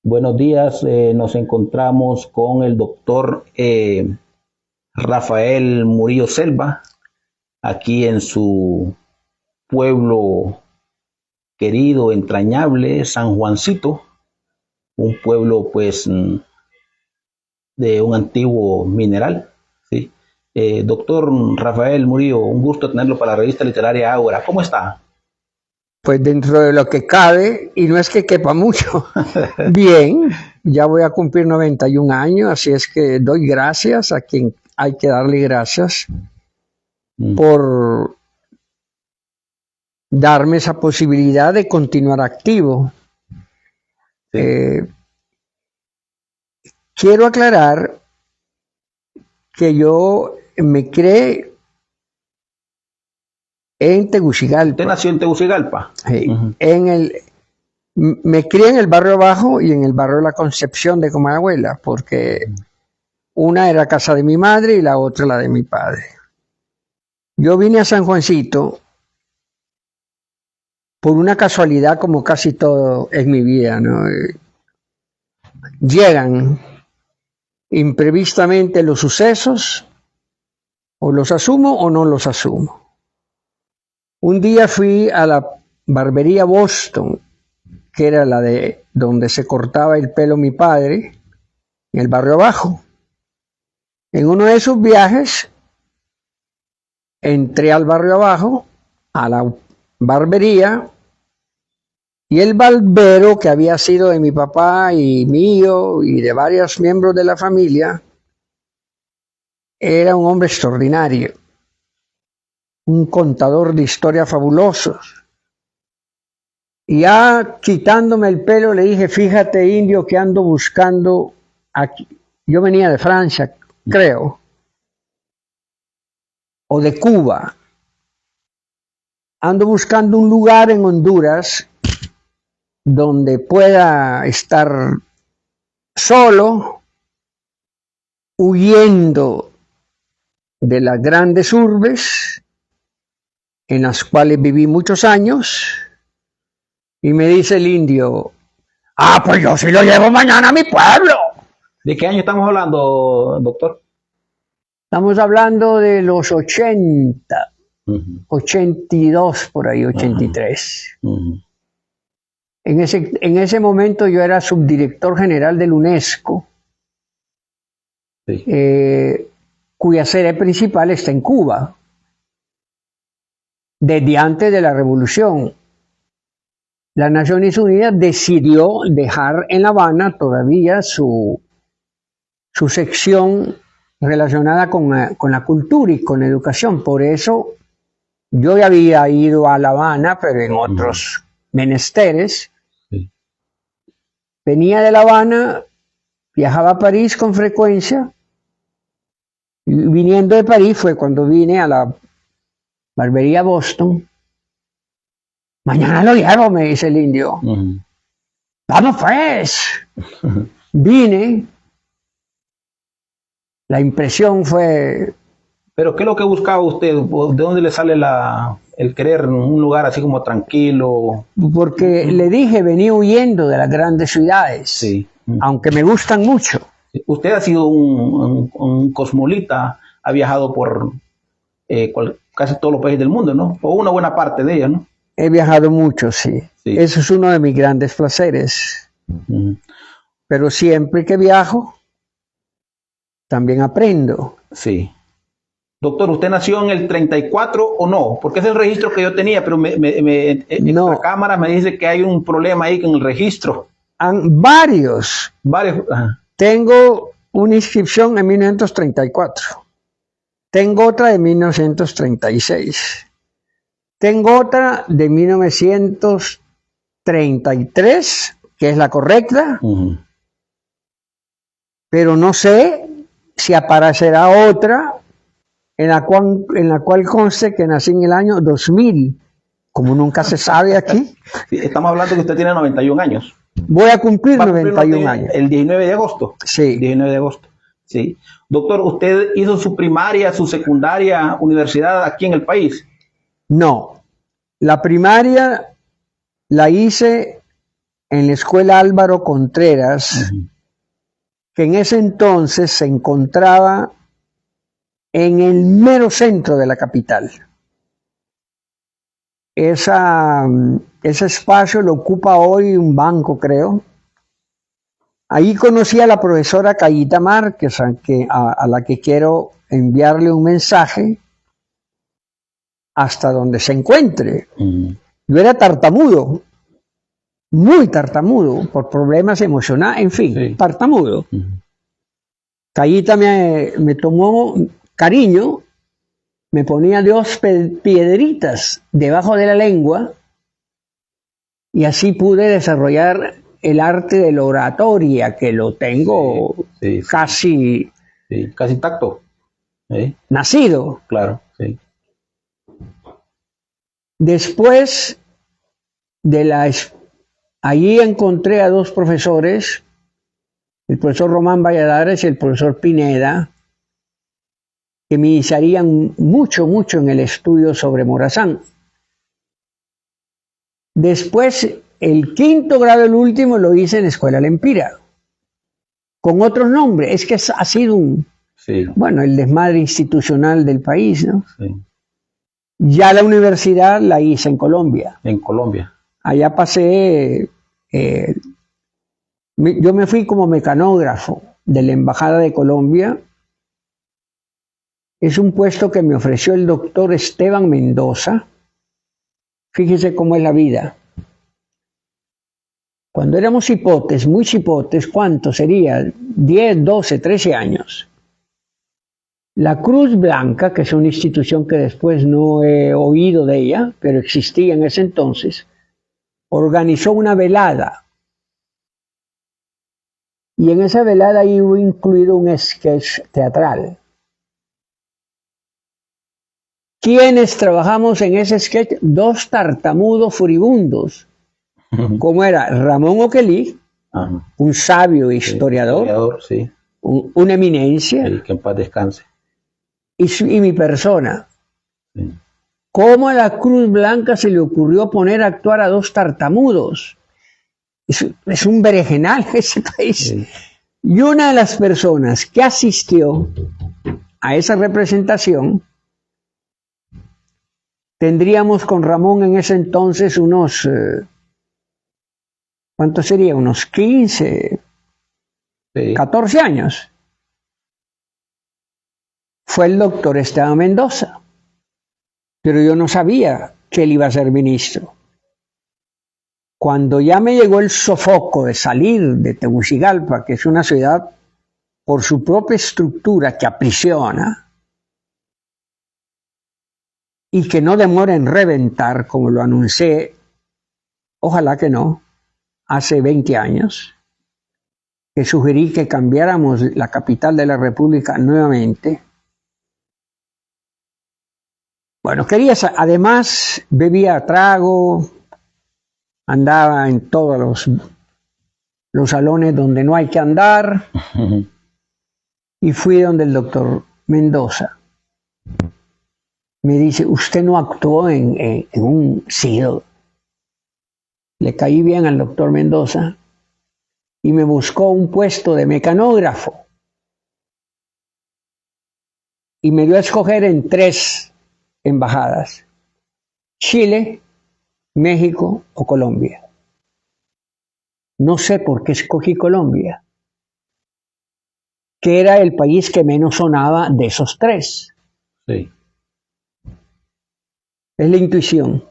Buenos días, nos encontramos con el doctor Rafael Murillo Selva, aquí en su pueblo querido, entrañable, San Juancito, un pueblo pues de un antiguo mineral. ¿Sí? Doctor Rafael Murillo, un gusto tenerlo para la revista literaria Ágora. ¿Cómo está? Pues dentro de lo que cabe, y no es que quepa mucho, bien, ya voy a cumplir 91 años, así es que doy gracias a quien hay que darle gracias por darme esa posibilidad de continuar activo. Sí. Quiero aclarar que yo me crié en Tegucigalpa. ¿Usted nació en Tegucigalpa? Sí. Me crié en el barrio Bajo y en el barrio La Concepción de Comayagüela, porque una era casa de mi madre y la otra la de mi padre. Yo vine a San Juancito por una casualidad, como casi todo en mi vida, ¿no? Llegan imprevistamente los sucesos, o los asumo o no los asumo. Un día fui a la barbería Boston, que era la de donde se cortaba el pelo mi padre, en el barrio Bajo. En uno de esos viajes entré al barrio abajo, a la barbería, y el barbero, que había sido de mi papá y mío y de varios miembros de la familia, era un hombre extraordinario, un contador de historias fabulosos. Y ya quitándome el pelo le dije: fíjate, indio, que ando buscando aquí. Yo venía de Francia, creo, o de Cuba. Ando buscando un lugar en Honduras donde pueda estar solo, huyendo de las grandes urbes en las cuales viví muchos años. Y me dice el indio: pues yo sí lo llevo mañana a mi pueblo. ¿De qué año estamos hablando, doctor? Estamos hablando de los 80, 82 por ahí, 83. En ese momento yo era subdirector general del UNESCO, sí, cuya sede principal está en Cuba, desde antes de la revolución. Las Naciones Unidas decidió dejar en La Habana todavía su sección relacionada con la cultura y con la educación. Por eso yo ya había ido a La Habana, pero en otros menesteres. Sí. Venía de La Habana, viajaba a París con frecuencia, y viniendo de París fue cuando vine a la barbería Boston. Mañana lo llevo, me dice el indio. Vamos pues. Vine. La impresión fue... ¿Pero qué es lo que buscaba usted? ¿De dónde le sale el querer un lugar así como tranquilo? Porque le dije, venía huyendo de las grandes ciudades, sí, aunque me gustan mucho. Usted ha sido un cosmopolita, ha viajado por casi todos los países del mundo, ¿no? O una buena parte de ellos, ¿no? He viajado mucho, sí. Eso es uno de mis grandes placeres. Pero siempre que viajo, también aprendo. Sí. Doctor, ¿usted nació en el 34 o no? Porque es el registro que yo tenía, pero no. La cámara me dice que hay un problema ahí con el registro. Varios. Ajá. Tengo una inscripción en 1934. Tengo otra de 1936. Tengo otra de 1933, que es la correcta. Pero no sé si aparecerá otra en la cual conste que nací en el año 2000, como nunca se sabe aquí. Sí, estamos hablando que usted tiene 91 años. Voy a cumplir 91 años. El 19 de agosto. Sí. 19 de agosto. Sí. Doctor, ¿usted hizo su primaria, su secundaria, universidad aquí en el país? No. La primaria la hice en la escuela Álvaro Contreras, que en ese entonces se encontraba en el mero centro de la capital. Ese espacio lo ocupa hoy un banco, creo. Ahí conocí a la profesora Cayita Márquez, a la que quiero enviarle un mensaje hasta donde se encuentre. Yo era tartamudo, muy tartamudo, por problemas emocionales, en fin, tartamudo. Cayita me tomó cariño, me ponía 2 piedritas debajo de la lengua y así pude desarrollar el arte de la oratoria, que lo tengo casi intacto. Nacido. Claro, sí. Después allí encontré a 2 profesores, el profesor Román Valladares y el profesor Pineda, que me iniciarían mucho en el estudio sobre Morazán. Después, el 5º grado, el último, lo hice en la Escuela Lempira, con otros nombres. Es que ha sido el desmadre institucional del país, ¿no? Sí. Ya la universidad la hice en Colombia. En Colombia. Allá pasé, yo me fui como mecanógrafo de la Embajada de Colombia. Es un puesto que me ofreció el doctor Esteban Mendoza. Fíjese cómo es la vida. Cuando éramos cipotes, muy cipotes, ¿cuánto sería? 10, 12, 13 años. La Cruz Blanca, que es una institución que después no he oído de ella, pero existía en ese entonces, organizó una velada. Y en esa velada hubo incluido un sketch teatral. ¿Quiénes trabajamos en ese sketch? 2 tartamudos furibundos. Como era Ramón Oquelí, un sabio historiador, sí. Una eminencia. Que en paz descanse. Y mi persona. Sí. ¿Cómo a la Cruz Blanca se le ocurrió poner a actuar a 2 tartamudos? Es un berenjenal ese país. Sí. Y una de las personas que asistió a esa representación, tendríamos con Ramón en ese entonces unos, ¿cuánto sería? Unos 15, 14 años. Fue el doctor Esteban Mendoza, pero yo no sabía que él iba a ser ministro. Cuando ya me llegó el sofoco de salir de Tegucigalpa, que es una ciudad por su propia estructura que aprisiona y que no demora en reventar, como lo anuncié, ojalá que no, hace 20 años, que sugerí que cambiáramos la capital de la República nuevamente. Bueno, además bebía trago, andaba en todos los salones donde no hay que andar, y fui donde el doctor Mendoza. Me dice, usted no actuó en un SIDO. Le caí bien al doctor Mendoza y me buscó un puesto de mecanógrafo. Y me dio a escoger en 3 embajadas: Chile, México o Colombia. No sé por qué escogí Colombia, que era el país que menos sonaba de esos 3. Sí. Es la intuición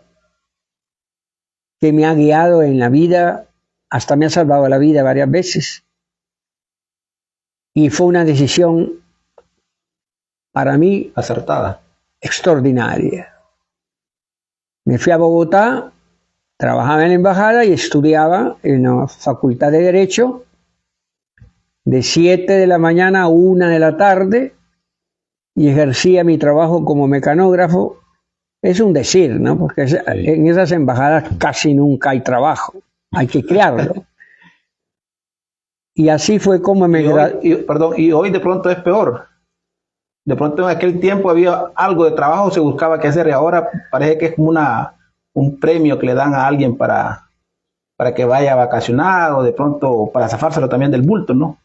que me ha guiado en la vida, hasta me ha salvado la vida varias veces. Y fue una decisión para mí acertada, extraordinaria. Me fui a Bogotá, trabajaba en la embajada y estudiaba en la Facultad de Derecho de 7 de la mañana a 1 de la tarde y ejercía mi trabajo como mecanógrafo. Es un decir, ¿no? Porque en esas embajadas casi nunca hay trabajo, hay que crearlo. Y así fue como me gradué. Y hoy de pronto es peor. De pronto en aquel tiempo había algo de trabajo, se buscaba qué hacer, y ahora parece que es como una un premio que le dan a alguien para que vaya a vacacionar o de pronto para zafárselo también del bulto, ¿no?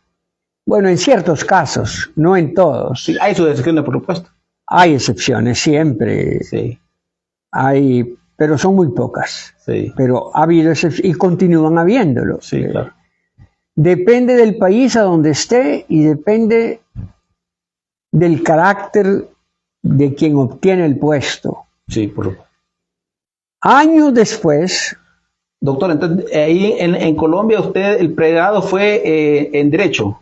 Bueno, en ciertos casos, no en todos. Sí, hay sus excepciones, por supuesto. Hay excepciones, siempre Sí, hay, pero son muy pocas. sí, Pero ha habido excepciones y continúan habiéndolo. sí, claro. Depende del país a donde esté y depende del carácter de quien obtiene el puesto. Sí, por supuesto. Años después, Doctor, entonces, ahí en Colombia usted, el pregrado fue en Derecho.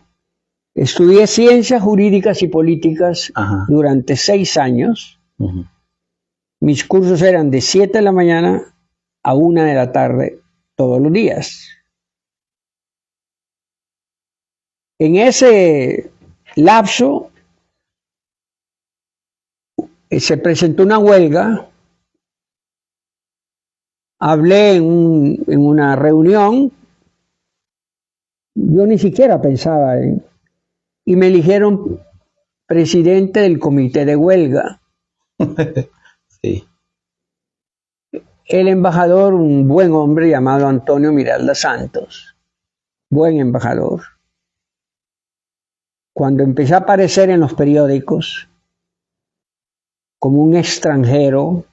estudié ciencias jurídicas y políticas Ajá. durante 6 años. Uh-huh. Mis cursos eran de 7 de la mañana a 1 de la tarde todos los días. En ese lapso se presentó una huelga. Hablé en una reunión. Yo ni siquiera pensaba en... Y me eligieron presidente del comité de huelga. Sí. El embajador, un buen hombre llamado Antonio Miralda Santos, buen embajador. Cuando empecé a aparecer en los periódicos como un extranjero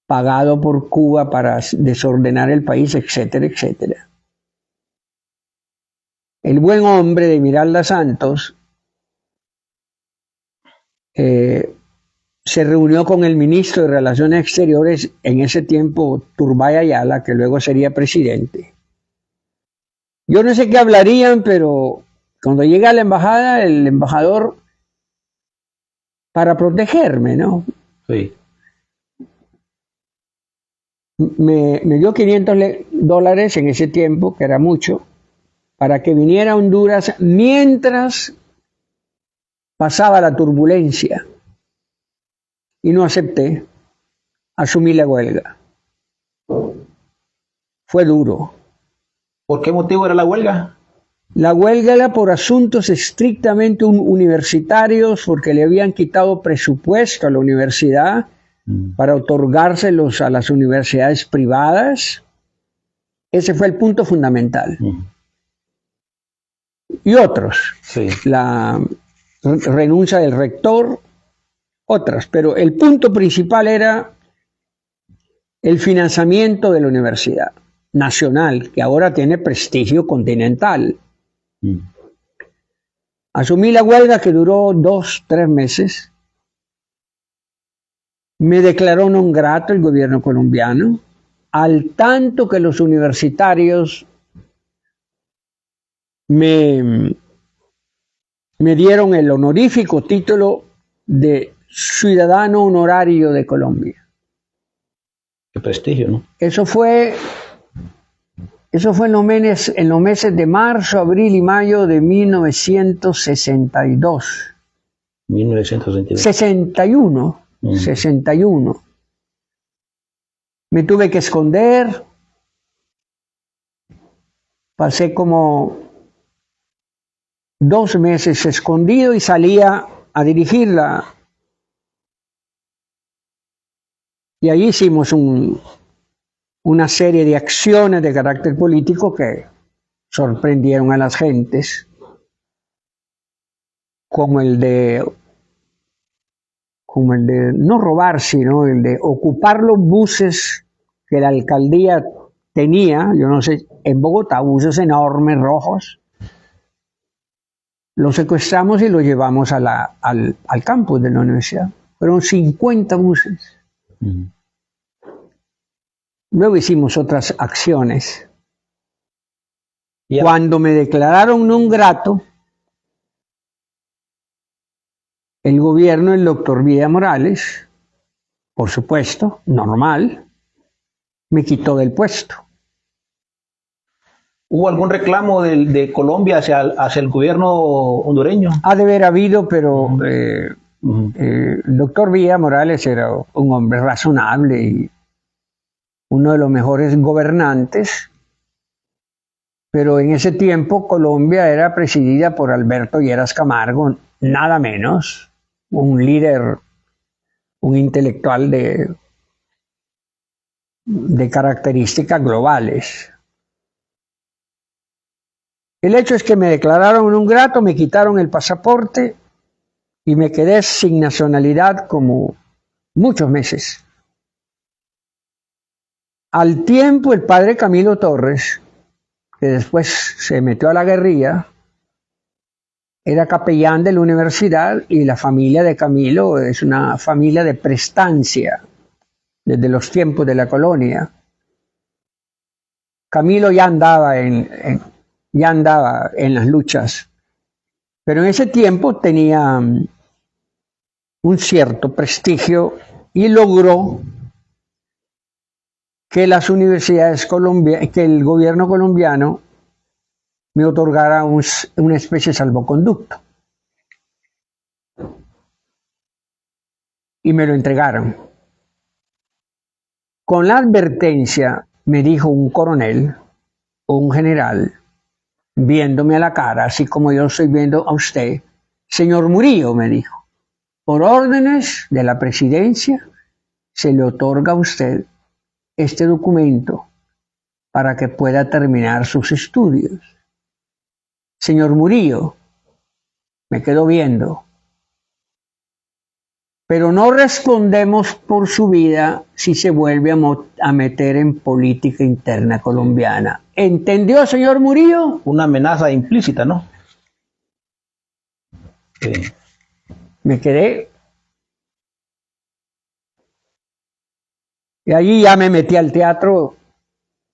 pagado por Cuba para desordenar el país, etcétera, etcétera. El buen hombre de Miralda Santos se reunió con el ministro de Relaciones Exteriores en ese tiempo, Turbay Ayala, que luego sería presidente. Yo no sé qué hablarían, pero cuando llegué a la embajada, el embajador, para protegerme, ¿no? Sí. Me dio $500 en ese tiempo, que era mucho, para que viniera a Honduras mientras pasaba la turbulencia. Y no acepté. Asumí la huelga. Fue duro. ¿Por qué motivo era la huelga? La huelga era por asuntos estrictamente universitarios, porque le habían quitado presupuesto a la universidad para otorgárselos a las universidades privadas. Ese fue el punto fundamental. Y otros. Sí. La renuncia del rector, otras. Pero el punto principal era el financiamiento de la universidad nacional, que ahora tiene prestigio continental. Asumí la huelga, que duró 2-3 meses. Me declaró non grato el gobierno colombiano, al tanto que los universitarios me dieron el honorífico título de ciudadano honorario de Colombia. Qué prestigio, ¿no? Eso fue en los meses de marzo, abril y mayo de 1962. 1962. 61. 61. Me tuve que esconder. Pasé como 2 meses escondido y salía a dirigirla. Y ahí hicimos una serie de acciones de carácter político que sorprendieron a las gentes, como el de no robar, sino el de ocupar los buses que la alcaldía tenía, yo no sé, en Bogotá, buses enormes, rojos. Los secuestramos y los llevamos al campus de la universidad. Fueron 50 buses. Luego hicimos otras acciones. Cuando me declararon non grato, el gobierno del doctor Vida Morales, por supuesto, normal, me quitó del puesto. ¿Hubo algún reclamo de Colombia hacia el gobierno hondureño? Ha de haber habido, pero el doctor Vida Morales era un hombre razonable y uno de los mejores gobernantes, pero en ese tiempo Colombia era presidida por Alberto Lleras Camargo, nada menos, un líder, un intelectual de características globales. El hecho es que me declararon un grato, me quitaron el pasaporte y me quedé sin nacionalidad como muchos meses. Al tiempo, el padre Camilo Torres, que después se metió a la guerrilla, era capellán de la universidad y la familia de Camilo es una familia de prestancia desde los tiempos de la colonia. Camilo ya andaba en las luchas, pero en ese tiempo tenía un cierto prestigio y logró que las universidades colombianas, que el gobierno colombiano me otorgara una especie de salvoconducto. Y me lo entregaron. Con la advertencia, me dijo un coronel o un general, viéndome a la cara, así como yo estoy viendo a usted, señor Murillo, me dijo, por órdenes de la presidencia, se le otorga a usted este documento para que pueda terminar sus estudios. Señor Murillo, me quedo viendo, pero no respondemos por su vida si se vuelve a meter en política interna colombiana. ¿Entendió, señor Murillo? Una amenaza implícita, ¿no? Sí. Me quedé. Y allí ya me metí al teatro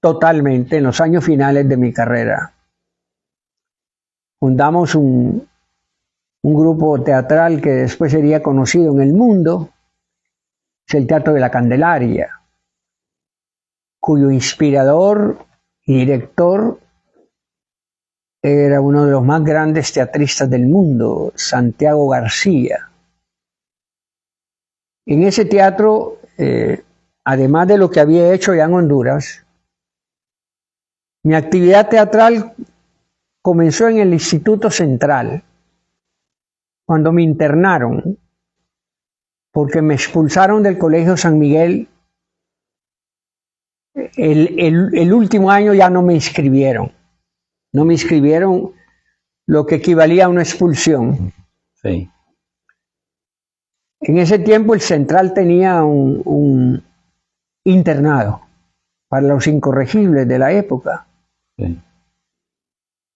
totalmente en los años finales de mi carrera. Fundamos un grupo teatral que después sería conocido en el mundo, es el Teatro de la Candelaria, cuyo inspirador y director era uno de los más grandes teatristas del mundo, Santiago García. En ese teatro, además de lo que había hecho ya en Honduras, mi actividad teatral comenzó en el Instituto Central, cuando me internaron, porque me expulsaron del Colegio San Miguel. El último año ya no me inscribieron. No me inscribieron, lo que equivalía a una expulsión. Sí. En ese tiempo el Central tenía un internado para los incorregibles de la época. Sí.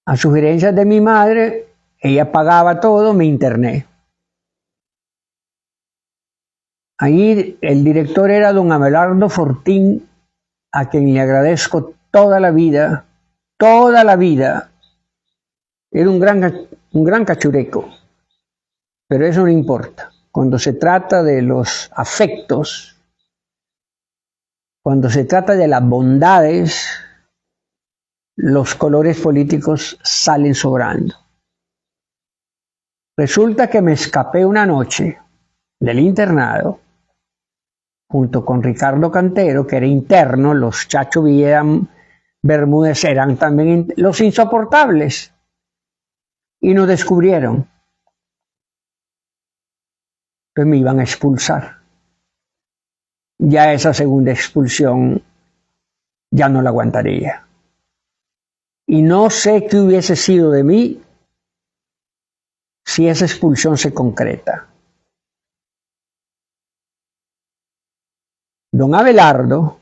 A sugerencias de mi madre, ella pagaba todo, me interné. Ahí el director era don Abelardo Fortín, a quien le agradezco toda la vida. Era un gran cachureco, pero eso no importa. Cuando se trata de los afectos, cuando se trata de las bondades, los colores políticos salen sobrando. Resulta que me escapé una noche del internado junto con Ricardo Cantero, que era interno. Los Chacho Villa Bermúdez eran también los insoportables, y nos descubrieron. Entonces me iban a expulsar. Ya esa segunda expulsión ya no la aguantaría. Y no sé qué hubiese sido de mí si esa expulsión se concreta. Don Abelardo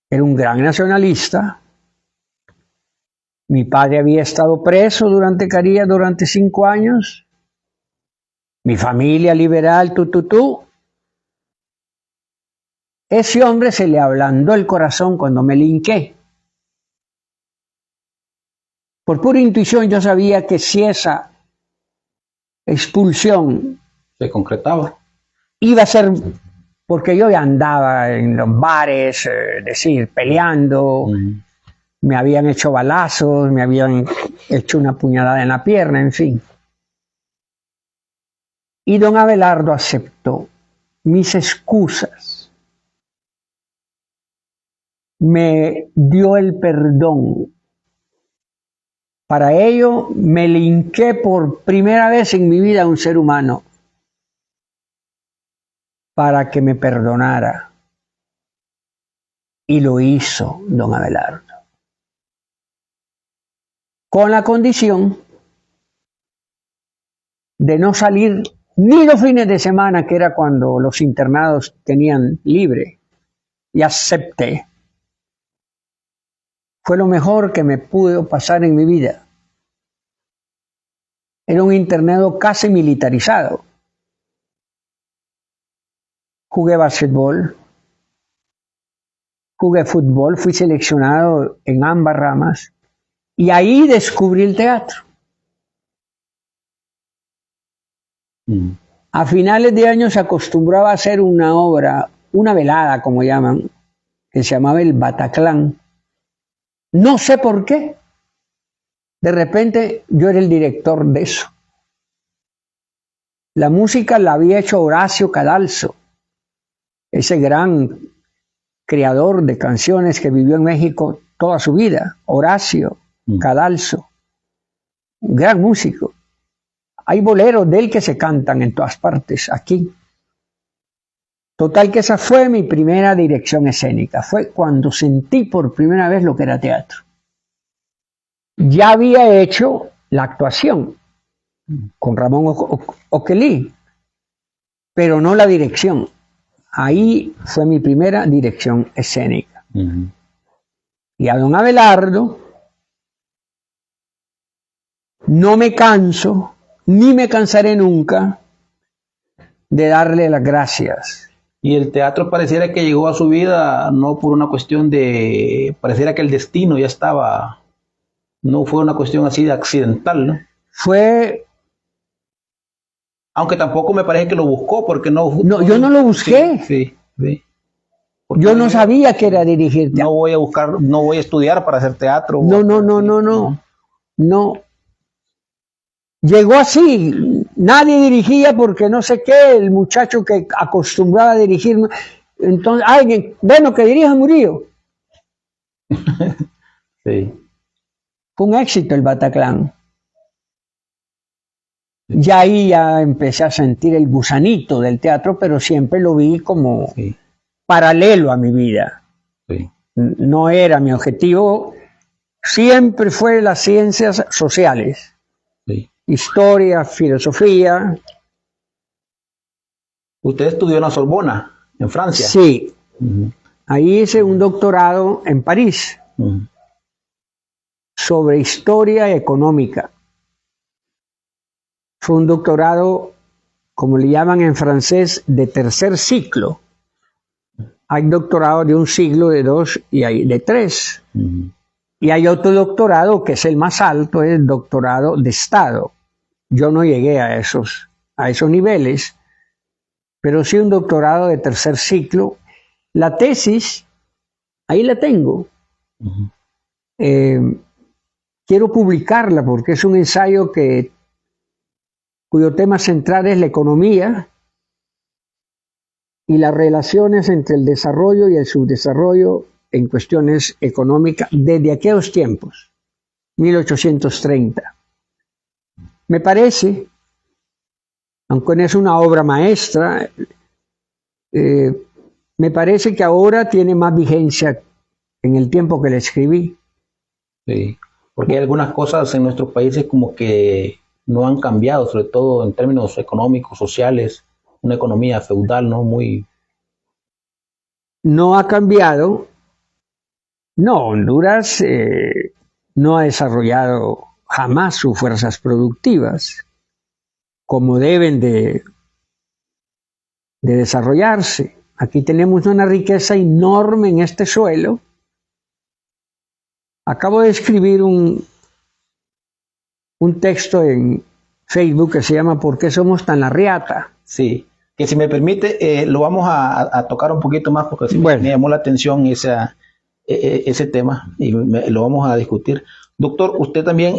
era un gran nacionalista. Mi padre había estado preso durante 5 años. Mi familia liberal, Ese hombre se le ablandó el corazón cuando me linqué. Por pura intuición yo sabía que si esa expulsión se concretaba, iba a ser, porque yo ya andaba en los bares, peleando, me habían hecho balazos, me habían hecho una puñalada en la pierna, en fin. Y don Abelardo aceptó mis excusas, me dio el perdón. Para ello me linqué por primera vez en mi vida a un ser humano para que me perdonara. Y lo hizo don Abelardo. Con la condición de no salir ni los fines de semana, que era cuando los internados tenían libre. Y acepté. Fue lo mejor que me pudo pasar en mi vida. Era un internado casi militarizado. Jugué básquetbol, jugué fútbol, fui seleccionado en ambas ramas y ahí descubrí el teatro. A finales de año se acostumbraba a hacer una obra, una velada como llaman, que se llamaba el Bataclan. No sé por qué. De repente yo era el director de eso. La música la había hecho Horacio Cadalso, ese gran creador de canciones que vivió en México toda su vida. Horacio Cadalso, un gran músico. Hay boleros de él que se cantan en todas partes, aquí. Total que esa fue mi primera dirección escénica. Fue cuando sentí por primera vez lo que era teatro. Ya había hecho la actuación con Ramón Oquelí, pero no la dirección. Ahí fue mi primera dirección escénica. Y a don Abelardo no me canso, ni me cansaré nunca de darle las gracias. Y el teatro pareciera que llegó a su vida no por una cuestión de, pareciera que el destino ya estaba, no fue una cuestión así de accidental, ¿no? Fue... Aunque tampoco me parece que lo buscó, porque no... No, yo no lo busqué. Sí. Yo no sabía que era dirigir teatro. No voy a buscar, no voy a estudiar para hacer teatro. No. Llegó así, nadie dirigía porque no sé qué, el muchacho que acostumbraba a dirigir, entonces, alguien, bueno, que dirija Murillo. Sí. Fue un éxito el Bataclan. Ya ahí ya empecé a sentir el gusanito del teatro, pero siempre lo vi como paralelo a mi vida. Sí. No era mi objetivo, siempre fue las ciencias sociales. Sí. Historia, filosofía. ¿Usted estudió en la Sorbona, en Francia? Sí. Ahí hice un doctorado en París sobre historia económica. Fue un doctorado, como le llaman en francés, de tercer ciclo. Hay doctorado de un siglo, de 2 y hay de 3. Y hay otro doctorado que es el más alto, es el doctorado de Estado. Yo no llegué a esos niveles, pero sí un doctorado de tercer ciclo. La tesis, ahí la tengo. Quiero publicarla porque es un ensayo cuyo tema central es la economía y las relaciones entre el desarrollo y el subdesarrollo en cuestiones económicas desde aquellos tiempos, 1830. Me parece, aunque no es una obra maestra, me parece que ahora tiene más vigencia en el tiempo que la escribí. Sí, porque hay algunas cosas en nuestros países como que no han cambiado, sobre todo en términos económicos, sociales, una economía feudal, ¿no? Muy... No ha cambiado. No, Honduras no ha desarrollado jamás sus fuerzas productivas como deben de desarrollarse. Aquí tenemos una riqueza enorme en este suelo. Acabo de escribir un texto en Facebook que se llama ¿Por qué somos tan la riata? Sí, que si me permite, lo vamos a tocar un poquito más porque sí me llamó la atención ese tema y lo vamos a discutir. Doctor, usted también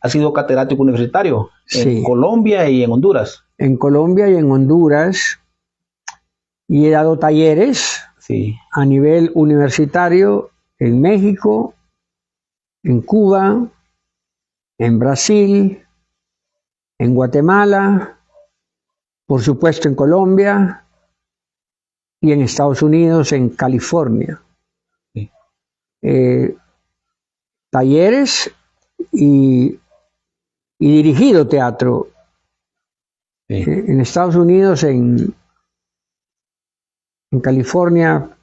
ha sido catedrático universitario en Colombia y en Honduras. En Colombia y en Honduras, y he dado talleres a nivel universitario en México, en Cuba, en Brasil, en Guatemala, por supuesto en Colombia y en Estados Unidos, en California. talleres y dirigido teatro. Sí. En Estados Unidos, en California,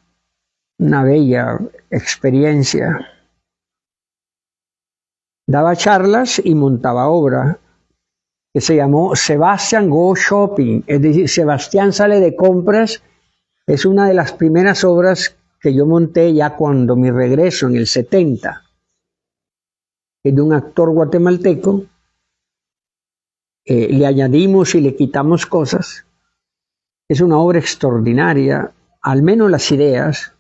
una bella experiencia. Daba charlas y montaba obra que se llamó Sebastian Go Shopping, es decir, Sebastián sale de compras. Es una de las primeras obras que yo monté ya cuando mi regreso en el 70, es de un actor guatemalteco. Le añadimos y le quitamos cosas. Es una obra extraordinaria, al menos las ideas,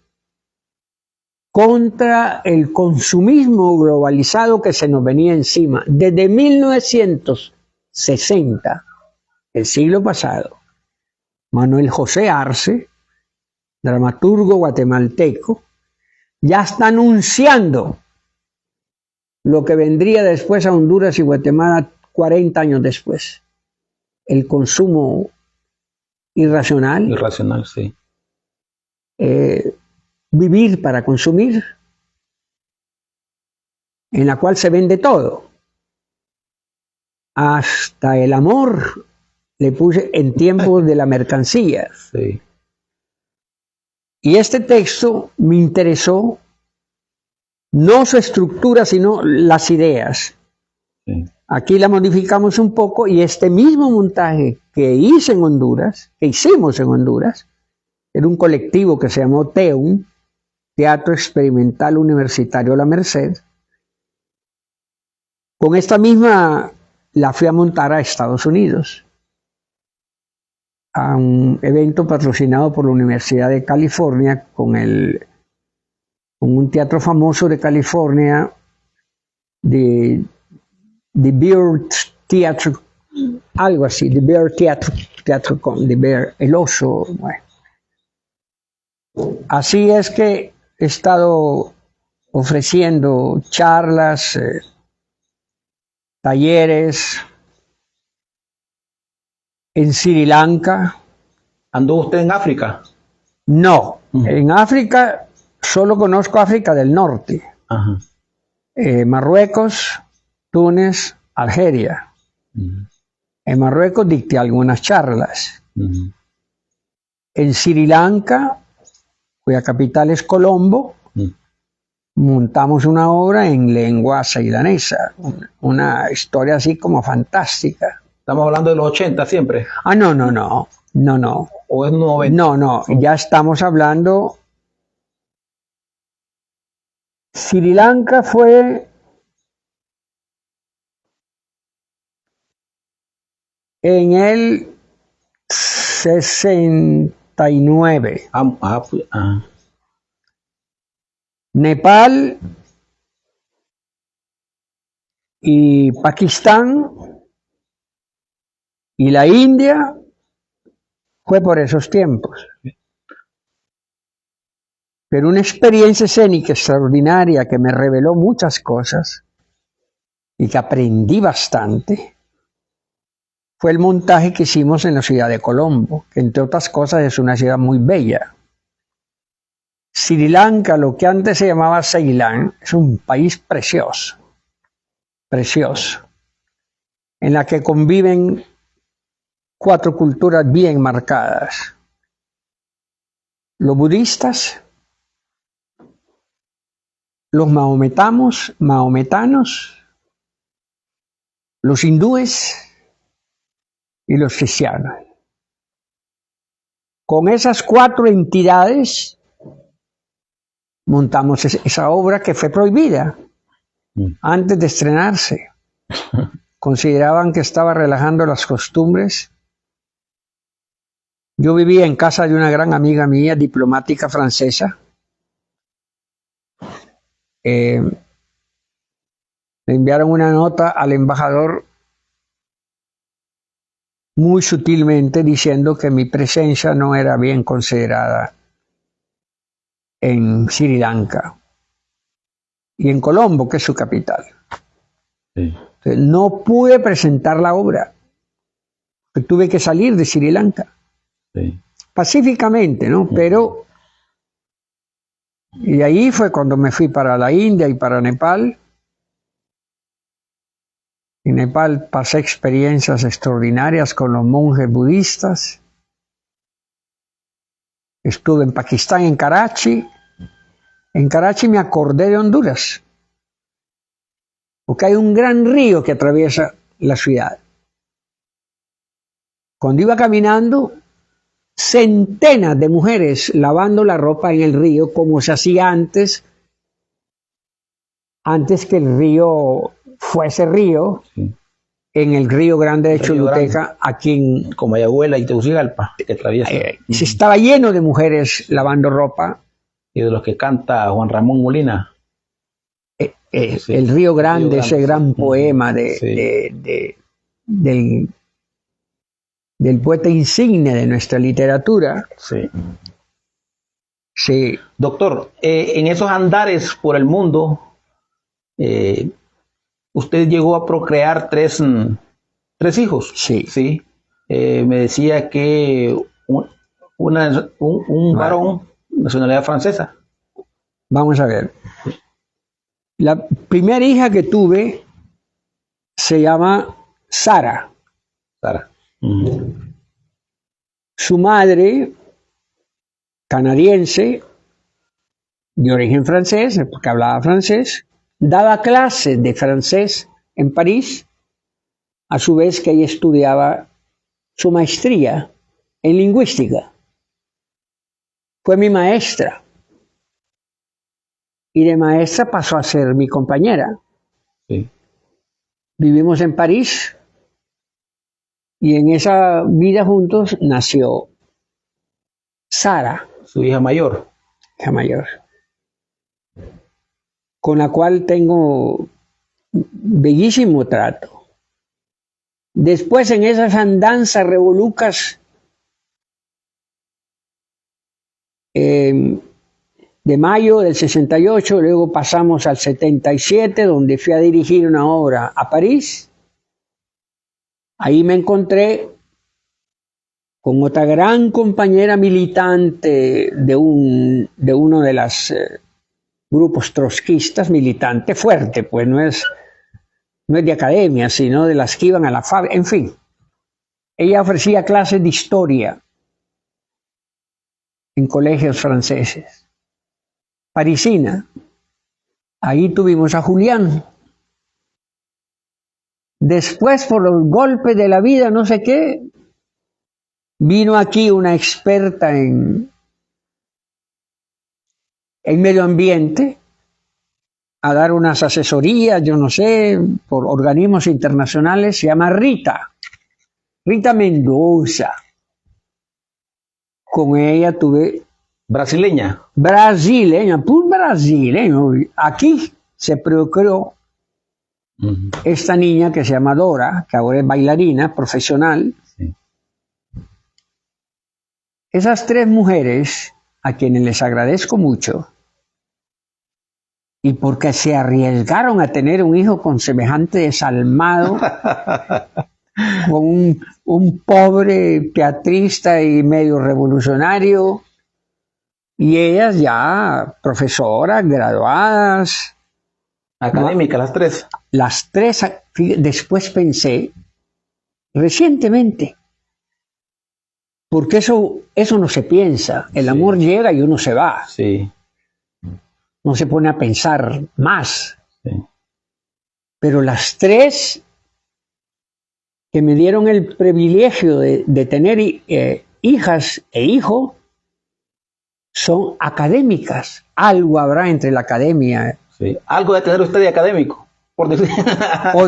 contra el consumismo globalizado que se nos venía encima. Desde 1960, el siglo pasado, Manuel José Arce, dramaturgo guatemalteco, ya está anunciando lo que vendría después a Honduras y Guatemala 40 años después. El consumo irracional. Irracional, sí. Vivir para consumir, en la cual se vende todo. Hasta el amor le puse en tiempos de la mercancía. Sí. Y este texto me interesó, no su estructura, sino las ideas. Sí. Aquí la modificamos un poco y este mismo montaje que hice en Honduras, que hicimos en Honduras, era un colectivo que se llamó TEUM, Teatro Experimental Universitario La Merced. Con esta misma la fui a montar a Estados Unidos, a un evento patrocinado por la Universidad de California con un teatro famoso de California, de Bear Theatre, algo así, de Bear Theatre con The Bear, el oso. Bueno. Así es que he estado ofreciendo charlas, talleres en Sri Lanka. ¿Anduvo usted en África? No, en África solo conozco África del Norte. Ajá. Marruecos, Túnez, Algeria. En Marruecos dicté algunas charlas. En Sri Lanka, cuya capital es Colombo, montamos una obra en lengua ceilanesa, una historia así como fantástica. ¿Estamos hablando de los 80 siempre? Ah, no. ¿O es 90? No, ya estamos hablando. Sri Lanka fue en el 69. Nepal y Pakistán y la India fue por esos tiempos. Pero una experiencia escénica extraordinaria que me reveló muchas cosas y que aprendí bastante fue el montaje que hicimos en la ciudad de Colombo, que entre otras cosas es una ciudad muy bella. Sri Lanka, lo que antes se llamaba Ceilán, es un país precioso, en la que conviven 4 culturas bien marcadas: los budistas, los mahometanos, los hindúes y los cristianos. Con esas 4 entidades montamos esa obra que fue prohibida antes de estrenarse. Consideraban que estaba relajando las costumbres. Yo vivía en casa de una gran amiga mía, diplomática francesa. Le enviaron una nota al embajador muy sutilmente diciendo que mi presencia no era bien considerada en Sri Lanka y en Colombo, que es su capital. Sí. Entonces, no pude presentar la obra. Tuve que salir de Sri Lanka. Sí. Pacíficamente, ¿no? Pero Y ahí fue cuando me fui para la India y para Nepal. En Nepal pasé experiencias extraordinarias con los monjes budistas. Estuve en Pakistán, en Karachi. En Karachi me acordé de Honduras, porque hay un gran río que atraviesa la ciudad. Cuando iba caminando, centenas de mujeres lavando la ropa en el río, como se hacía antes que el río fuese río, Sí. en el río Grande de Río Choluteca, Grande. aquí en Como Mayagüela y Tegucigalpa, que atraviesa. se estaba lleno de mujeres lavando ropa. Y de los que canta Juan Ramón Molina. Sí. El Río Grande, Río Grande, ese gran sí. poema Sí. del poeta insigne de nuestra literatura. Sí. Sí, Doctor, en esos andares por el mundo, usted llegó a procrear tres hijos. sí. Sí. Me decía que un varón, nacionalidad francesa. Vamos a ver. La primera hija que tuve se llama Sara. Sara. Ujú. Su madre, canadiense, de origen francés, porque hablaba francés, daba clases de francés en París, a su vez que ella estudiaba su maestría en lingüística. Fue mi maestra. Y de maestra pasó a ser mi compañera. Sí. Vivimos en París y en esa vida juntos nació Sara, Su hija mayor. hija mayor, con la cual tengo bellísimo trato. Después en esas andanzas revolucas de mayo del 68, luego pasamos al 77, donde fui a dirigir una obra a París. Ahí me encontré con otra gran compañera militante de uno de los grupos trotskistas, militante fuerte, pues no es de academia, sino de las que iban a la fábrica, en fin. Ella ofrecía clases de historia en colegios franceses. Parisina. Ahí tuvimos a Julián. Después, por los golpes de la vida, no sé qué, vino aquí una experta en medio ambiente a dar unas asesorías, yo no sé, por organismos internacionales, se llama Rita Mendoza. Con ella tuve... Brasileña. Brasileña, pues brasileño. Aquí se procreó esta niña que se llama Dora, que ahora es bailarina profesional. Sí. Esas tres mujeres, a quienes les agradezco mucho, y porque se arriesgaron a tener un hijo con semejante desalmado, con un pobre teatrista y medio revolucionario, y ellas ya profesoras, graduadas. Académica, las tres. Las tres, después pensé, recientemente, porque eso no se piensa, el amor llega y uno se va. Sí. No se pone a pensar más. Sí. Pero las tres que me dieron el privilegio de tener hijas e hijo son académicas. Algo habrá entre la academia. Sí. Algo de tener usted de académico, por decir. O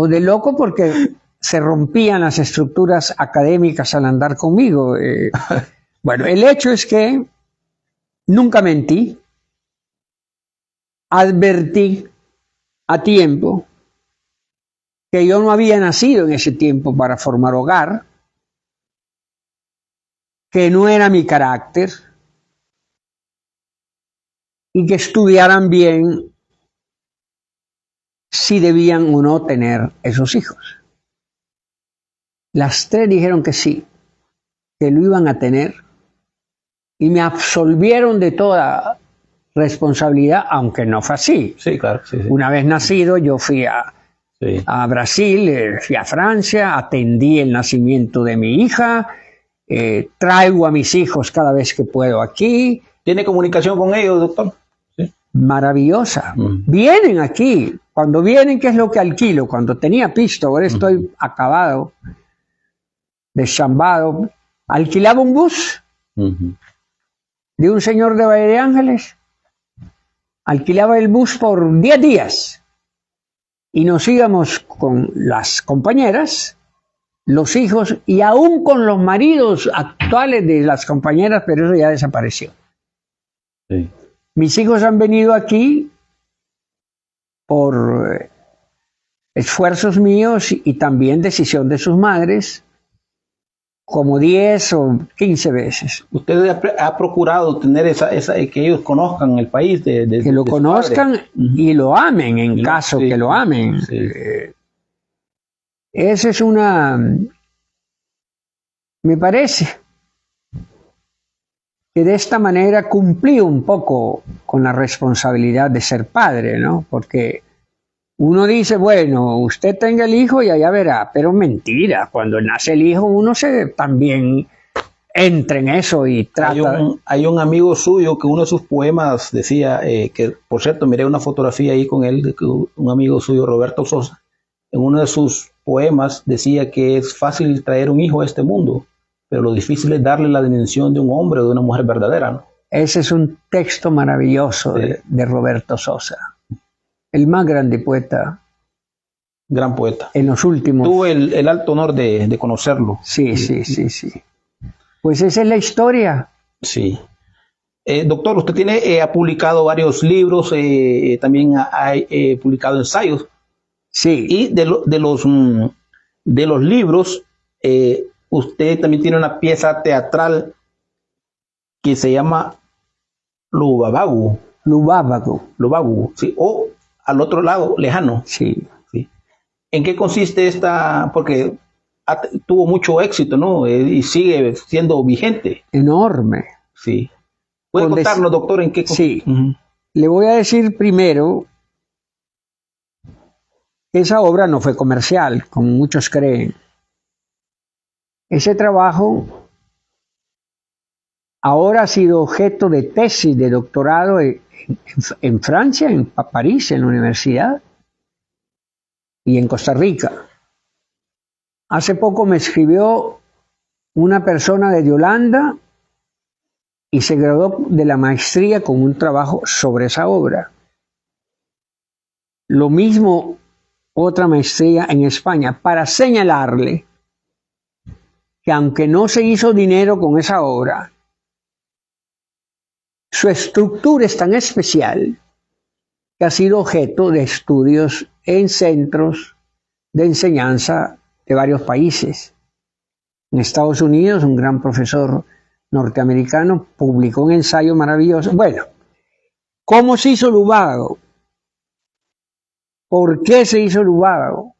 de loco porque se rompían las estructuras académicas al andar conmigo. Bueno, el hecho es que nunca mentí, advertí a tiempo que yo no había nacido en ese tiempo para formar hogar, que no era mi carácter y que estudiaran bien si debían o no tener esos hijos. Las tres dijeron que sí, que lo iban a tener y me absolvieron de toda responsabilidad, aunque no fue así. Sí, claro. Sí, sí. Una vez nacido, yo fui a Brasil, fui a Francia, atendí el nacimiento de mi hija, traigo a mis hijos cada vez que puedo aquí. ¿Tiene comunicación con ellos, doctor? Sí. Maravillosa. Vienen aquí. Cuando vienen, ¿qué es lo que alquilo? Cuando tenía pisto, ahora estoy acabado, deschambado. Alquilaba un bus de un señor de Valle de Ángeles. Alquilaba el bus por 10 días. Y nos íbamos con las compañeras, los hijos y aún con los maridos actuales de las compañeras, pero eso ya desapareció. Sí. Mis hijos han venido aquí por esfuerzos míos y también decisión de sus madres, como 10 o 15 veces. ¿Usted ha procurado tener que ellos conozcan el país? Que lo conozcan y lo amen, en caso que lo amen. Sí. Esa es me parece que de esta manera cumplí un poco con la responsabilidad de ser padre, ¿no? Porque uno dice, bueno, usted tenga el hijo y allá verá, pero mentira, cuando nace el hijo uno también entra en eso y trata. Hay un amigo suyo que uno de sus poemas decía, que por cierto miré una fotografía ahí con él, un amigo suyo, Roberto Sosa, en uno de sus poemas decía que es fácil traer un hijo a este mundo, pero lo difícil es darle la dimensión de un hombre o de una mujer verdadera, ¿no? Ese es un texto maravilloso de Roberto Sosa. El más grande poeta. Gran poeta. En los últimos. Tuve el alto honor de conocerlo. Sí. Pues esa es la historia. Sí. Doctor, usted ha publicado varios libros, también ha publicado ensayos. Sí. Y de los libros, usted también tiene una pieza teatral que se llama Lubabagu. Lubabagu, sí. O Al otro lado, lejano. Sí. ¿En qué consiste esta? Porque tuvo mucho éxito, ¿no? Y sigue siendo vigente. Enorme. Sí. ¿Puede contarnos, doctor, en qué consiste? Sí. Le voy a decir primero, esa obra no fue comercial, como muchos creen. Ese trabajo ahora ha sido objeto de tesis de doctorado en Francia, en París, en la universidad, y en Costa Rica. Hace poco me escribió una persona de Holanda y se graduó de la maestría con un trabajo sobre esa obra. Lo mismo otra maestría en España, para señalarle que aunque no se hizo dinero con esa obra, su estructura es tan especial que ha sido objeto de estudios en centros de enseñanza de varios países. En Estados Unidos, un gran profesor norteamericano publicó un ensayo maravilloso. Bueno, ¿cómo se hizo Lubabagu? ¿Por qué se hizo Lubabagu?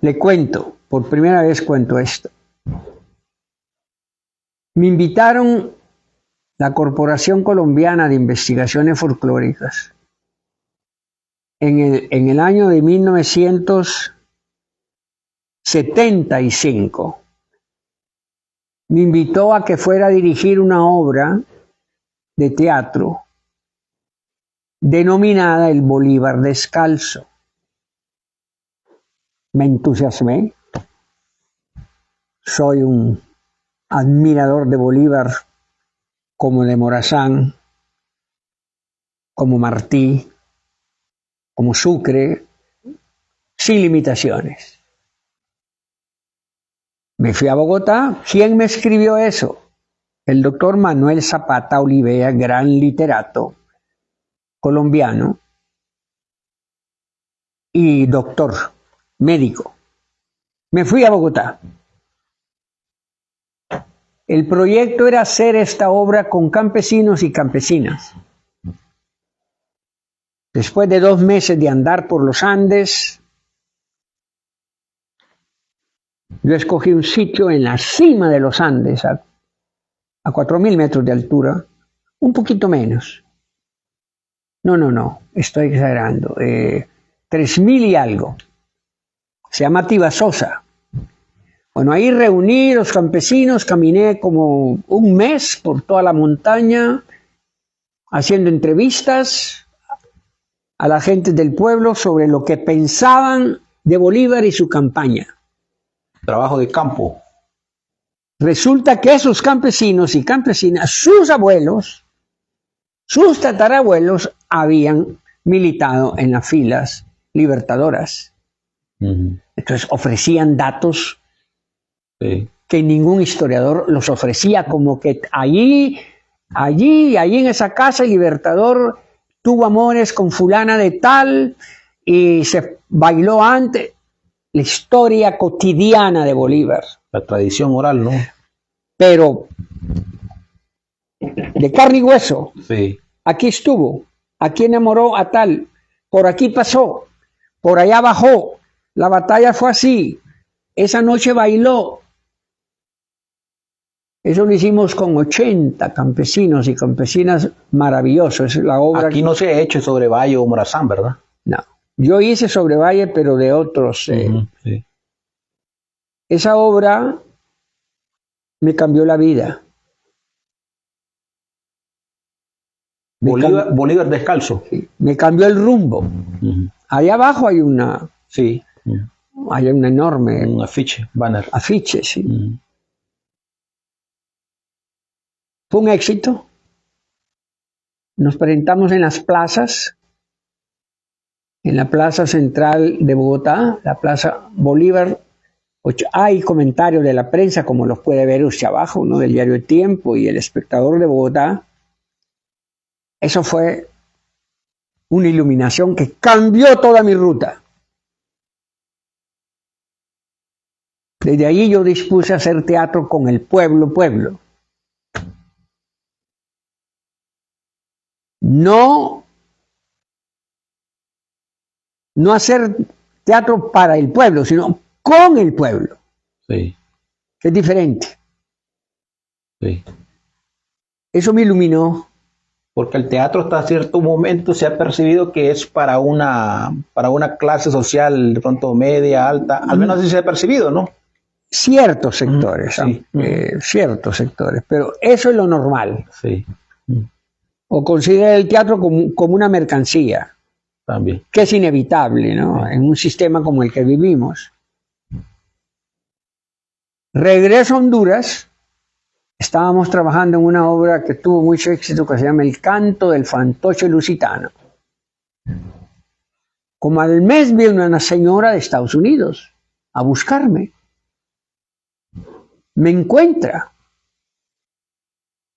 Le cuento, por primera vez cuento esto. Me invitaron la Corporación Colombiana de Investigaciones Folclóricas en el año de 1975. Me invitó a que fuera a dirigir una obra de teatro denominada El Bolívar Descalzo. Me entusiasmé. Soy un admirador de Bolívar, como de Morazán, como Martí, como Sucre, sin limitaciones. Me fui a Bogotá. ¿Quién me escribió eso? El doctor Manuel Zapata Olivea, gran literato colombiano y doctor médico. Me fui a Bogotá. El proyecto era hacer esta obra con campesinos y campesinas. Después de 2 meses de andar por los Andes, yo escogí un sitio en la cima de los Andes, a a 4.000 metros de altura, un poquito menos. No, estoy exagerando. 3.000 y algo. Se llama Tibasosa. Bueno, ahí reuní los campesinos, caminé como un mes por toda la montaña, haciendo entrevistas a la gente del pueblo sobre lo que pensaban de Bolívar y su campaña. Trabajo de campo. Resulta que esos campesinos y campesinas, sus abuelos, sus tatarabuelos, habían militado en las filas libertadoras. Entonces ofrecían datos que ningún historiador los ofrecía, como que allí en esa casa el libertador tuvo amores con fulana de tal y se bailó antes. La historia cotidiana de Bolívar. La tradición oral, ¿no? Pero de carne y hueso. Sí. Aquí estuvo, aquí enamoró a tal, por aquí pasó, por allá bajó, la batalla fue así, esa noche bailó. Eso lo hicimos con 80 campesinos y campesinas, maravilloso. Es la obra. Aquí no se ha hecho sobre Valle o Morazán, ¿verdad? No, yo hice sobre Valle, pero de otros. Sí. Esa obra me cambió la vida. Bolívar descalzo. Me cambió el rumbo. Allá abajo hay una. Sí. Hay una enorme. Un afiche, banner. Afiche, sí. Fue un éxito. Nos presentamos en las plazas. En la plaza central de Bogotá, la plaza Bolívar. Hay comentarios de la prensa, como los puede ver usted abajo, ¿no? Del diario El Tiempo y El Espectador de Bogotá. Eso fue una iluminación que cambió toda mi ruta. Desde allí yo dispuse a hacer teatro con el pueblo. No hacer teatro para el pueblo, sino con el pueblo. Sí. Que es diferente. Sí. Eso me iluminó. Porque el teatro hasta cierto momento se ha percibido que es para una clase social de pronto media, alta, al menos así se ha percibido, ¿no? Ciertos sectores, sí. Ciertos sectores, pero eso es lo normal. Sí. O considera el teatro como una mercancía. También. Que es inevitable, ¿no? En un sistema como el que vivimos. Regreso a Honduras. Estábamos trabajando en una obra que tuvo mucho éxito que se llama El Canto del Fantoche Lusitano. Como al mes vino una señora de Estados Unidos a buscarme. Me encuentra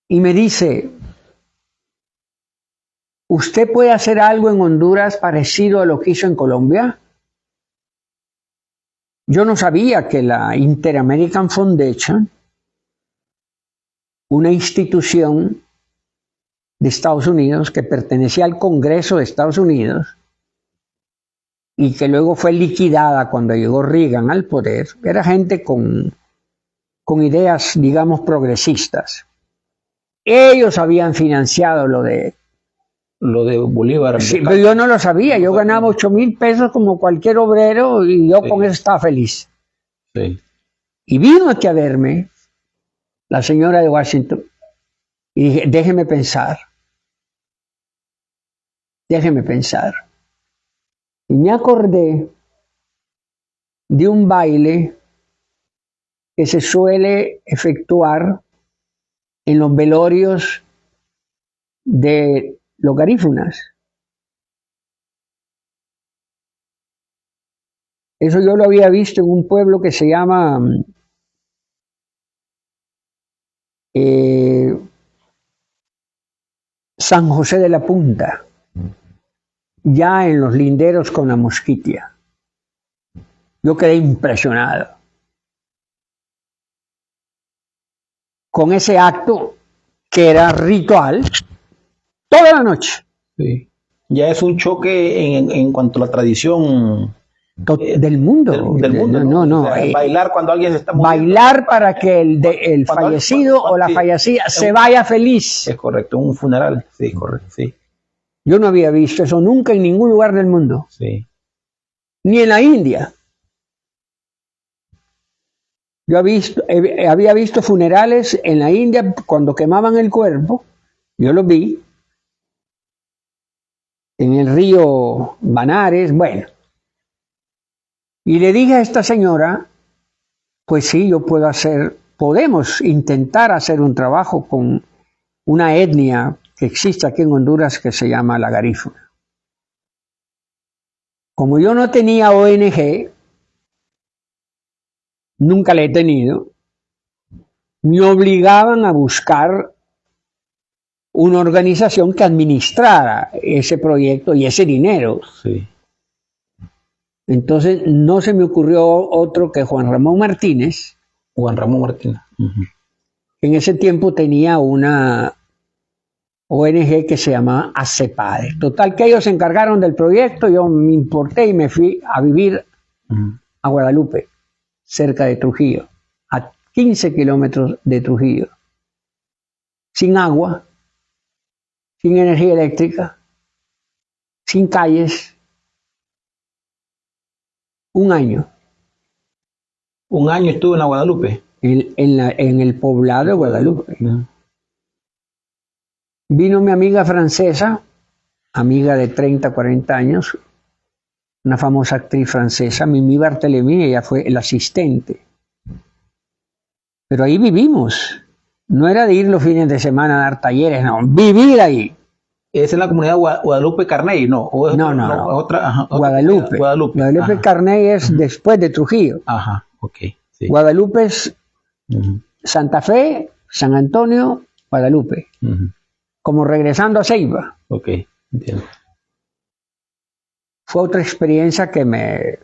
y me dice: ¿usted puede hacer algo en Honduras parecido a lo que hizo en Colombia? Yo no sabía que la Inter-American Foundation, una institución de Estados Unidos que pertenecía al Congreso de Estados Unidos y que luego fue liquidada cuando llegó Reagan al poder, era gente con ideas, digamos, progresistas. Ellos habían financiado lo de Bolívar. Sí, pero yo no lo sabía. Yo ganaba 8.000 pesos como cualquier obrero y yo con eso estaba feliz. Sí. Y vino aquí a verme la señora de Washington y dije: déjeme pensar. Y me acordé de un baile que se suele efectuar en los velorios de los garífunas. Eso yo lo había visto en un pueblo que se llama San José de la Punta, ya en los linderos con la Mosquitia. Yo quedé impresionado con ese acto que era ritual toda la noche. Sí. Ya es un choque en cuanto a la tradición Del mundo. Del mundo. No. O sea, bailar cuando alguien se está muriendo. Bailar para que el fallecido o la fallecida se vaya feliz. Es correcto, un funeral. Sí, correcto, sí. Yo no había visto eso nunca en ningún lugar del mundo. Sí. Ni en la India. Yo había visto funerales en la India cuando quemaban el cuerpo. Yo los vi. En el río Banares, bueno. Y le dije a esta señora, pues sí, podemos intentar hacer un trabajo con una etnia que existe aquí en Honduras que se llama la garífuna. Como yo no tenía ONG, nunca la he tenido, me obligaban a buscar una organización que administrara ese proyecto y ese dinero. Sí. Entonces no se me ocurrió otro que Juan Ramón Martínez. Juan Ramón Martínez. En ese tiempo tenía una ONG que se llamaba ACEPADE. Total que ellos se encargaron del proyecto, yo me importé y me fui a vivir a Guadalupe, cerca de Trujillo, a 15 kilómetros de Trujillo, sin agua, sin energía eléctrica, sin calles. Un año. Un año estuve en la Guadalupe. En el poblado de Guadalupe. Vino mi amiga francesa, amiga de 30, 40 años, una famosa actriz francesa, Mimi Barthélemy, ella fue el asistente. Pero ahí vivimos. No era de ir los fines de semana a dar talleres, no, vivir ahí. ¿Es en la comunidad Guadalupe Carney? No. No. Otra, Guadalupe. Guadalupe Carney es después de Trujillo. Ajá, ok. Sí. Guadalupe es Santa Fe, San Antonio, Guadalupe. Como regresando a Ceiba. Ok, entiendo. Fue otra experiencia que me...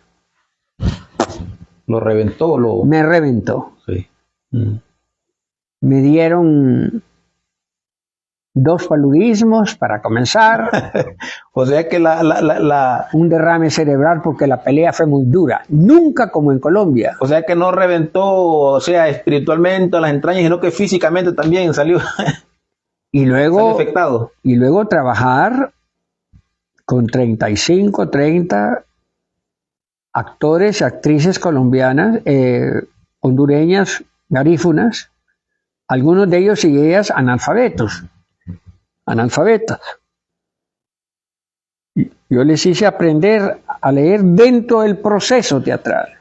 ¿Lo reventó? Me reventó. Sí. Me dieron 2 paludismos para comenzar. O sea que un derrame cerebral porque la pelea fue muy dura. Nunca como en Colombia. O sea que no reventó, o sea, espiritualmente las entrañas, sino que físicamente también salió. Y luego, salió afectado. Y luego trabajar con 35, 30 actores y actrices colombianas, hondureñas, garífunas, algunos de ellos y ellas analfabetas. Yo les hice aprender a leer dentro del proceso teatral.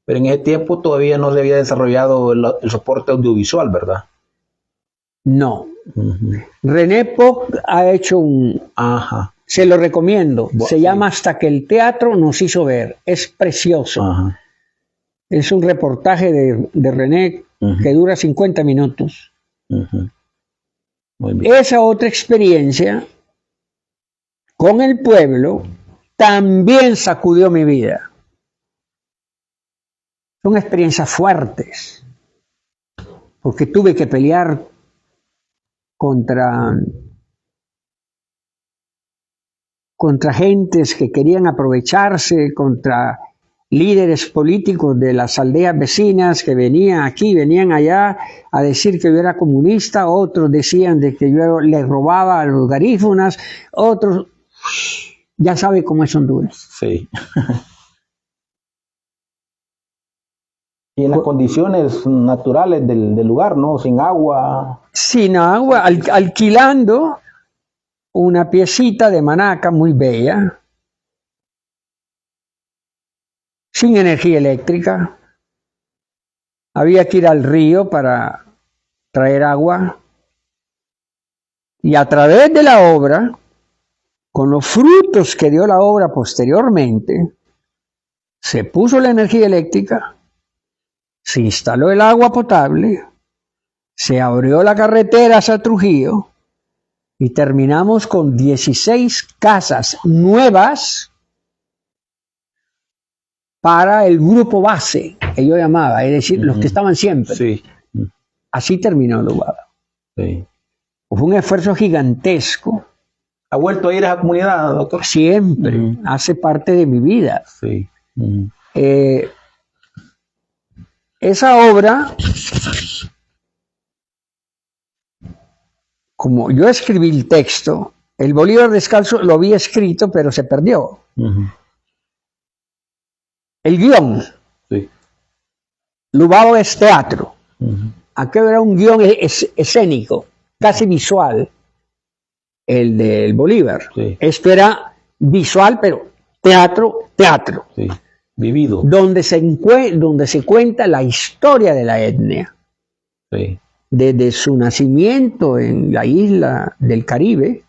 Pero en ese tiempo todavía no se había desarrollado el soporte audiovisual, ¿verdad? No. René Poc ha hecho un... Ajá. Se lo recomiendo. Se llama Hasta que el teatro nos hizo ver. Es precioso. Ajá. Es un reportaje de René que dura 50 minutos. Muy bien. Esa otra experiencia con el pueblo también sacudió mi vida. Son experiencias fuertes, porque tuve que pelear contra gentes que querían aprovecharse, contra líderes políticos de las aldeas vecinas que venían aquí, venían allá a decir que yo era comunista, otros decían de que yo les robaba a los garífunas, otros, ya sabe cómo es Honduras. Sí. Y en las condiciones naturales del lugar, ¿no? Sin agua. Sin agua, alquilando una piecita de manaca muy bella, sin energía eléctrica. Había que ir al río para traer agua. Y a través de la obra, con los frutos que dio la obra posteriormente, se puso la energía eléctrica, se instaló el agua potable, se abrió la carretera hacia Trujillo y terminamos con 16 casas nuevas para el grupo base, que yo llamaba, es decir, los que estaban siempre. Sí. Así terminó el lugar. Sí. Fue un esfuerzo gigantesco. ¿Ha vuelto a ir a esa comunidad, doctor? Siempre, hace parte de mi vida. Sí. Esa obra, como yo escribí el texto, el Bolívar Descalzo lo había escrito, pero se perdió. El guión, Sí. Lubao es teatro. Aquello era un guión escénico, casi visual, el del Bolívar. Sí. Esto era visual, pero teatro. Sí. Vivido. Donde se cuenta la historia de la etnia. Sí. Desde su nacimiento en la isla del Caribe,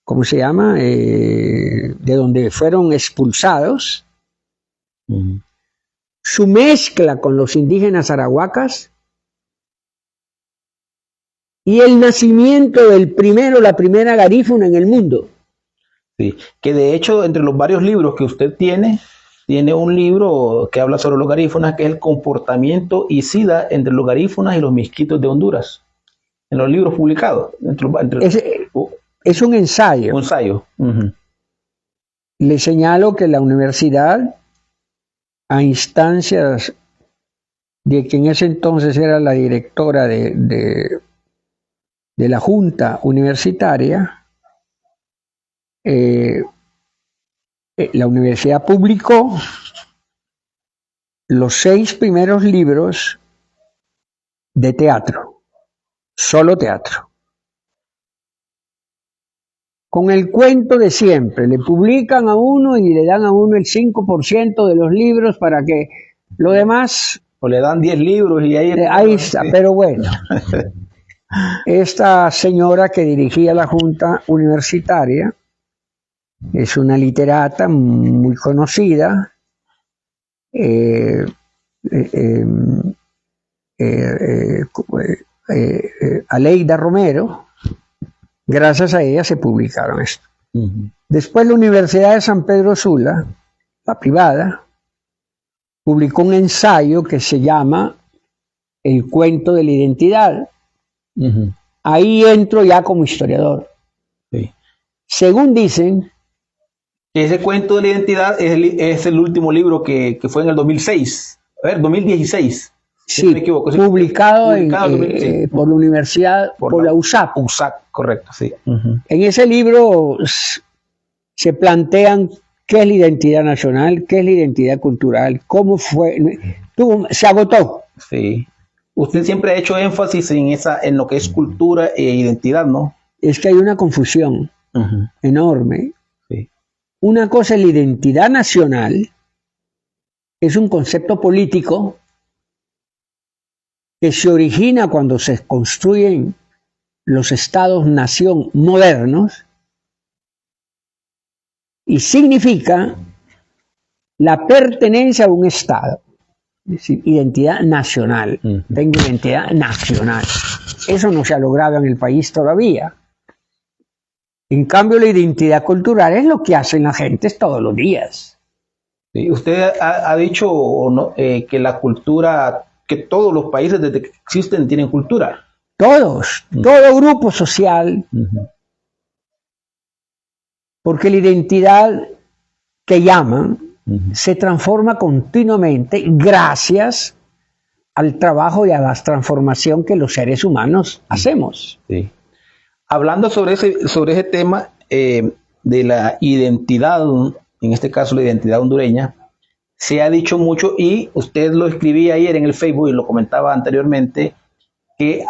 ¿cómo se llama? De donde fueron expulsados, su mezcla con los indígenas arahuacas y el nacimiento la primera garífuna en el mundo. Sí, que de hecho entre los varios libros que usted tiene un libro que habla sobre los garífunas, que es el comportamiento y sida entre los garífunas y los misquitos de Honduras, en los libros publicados. Es un ensayo. Un ensayo. Le señalo que la universidad, a instancias de quien en ese entonces era la directora de la Junta Universitaria, la universidad publicó los 6 primeros libros de teatro, solo teatro. Con el cuento de siempre, le publican a uno y le dan a uno el 5% de los libros para que lo demás... O le dan 10 libros y ahí está, pero bueno. Esta señora que dirigía la Junta Universitaria es una literata muy conocida, Aleida Romero. Gracias a ella se publicaron esto. Después la Universidad de San Pedro Sula, la privada, publicó un ensayo que se llama El cuento de la identidad. Ahí entro ya como historiador. Sí. Según dicen... Ese cuento de la identidad es el último libro que fue en el 2006. A ver, 2016. Sí, si no me equivoco. Publicado por la universidad, por la USAC. USAC, correcto, sí. En ese libro se plantean qué es la identidad nacional, qué es la identidad cultural, cómo fue, se agotó. Sí. Usted siempre ha hecho énfasis en lo que es cultura e identidad, ¿no? Es que hay una confusión enorme. Sí. Una cosa es la identidad nacional, es un concepto político que se origina cuando se construyen los estados-nación modernos y significa la pertenencia a un estado, es decir, identidad nacional. Tengo identidad nacional. Eso no se ha logrado en el país todavía. En cambio, la identidad cultural es lo que hacen las gentes todos los días. Sí, usted ha dicho que la cultura, que todos los países desde que existen tienen cultura. Todos, todo grupo social. Porque la identidad que llaman se transforma continuamente gracias al trabajo y a la transformación que los seres humanos hacemos. Sí. Hablando sobre ese tema de la identidad, en este caso la identidad hondureña, se ha dicho mucho, y usted lo escribía ayer en el Facebook y lo comentaba anteriormente, que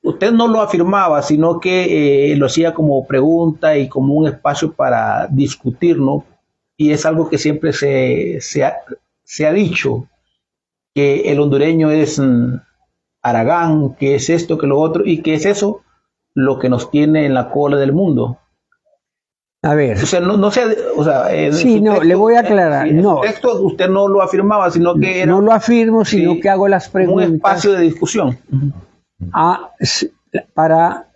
usted no lo afirmaba, sino que lo hacía como pregunta y como un espacio para discutir, ¿no? Y es algo que siempre se ha dicho, que el hondureño es haragán, que es esto, que lo otro, y que es eso lo que nos tiene en la cola del mundo. A ver. O sea, no sea, o sea, sí, no, texto, le voy a aclarar. En su texto usted no lo afirmaba, sino que era... No lo afirmo, sino que hago las preguntas. Un espacio de discusión. Para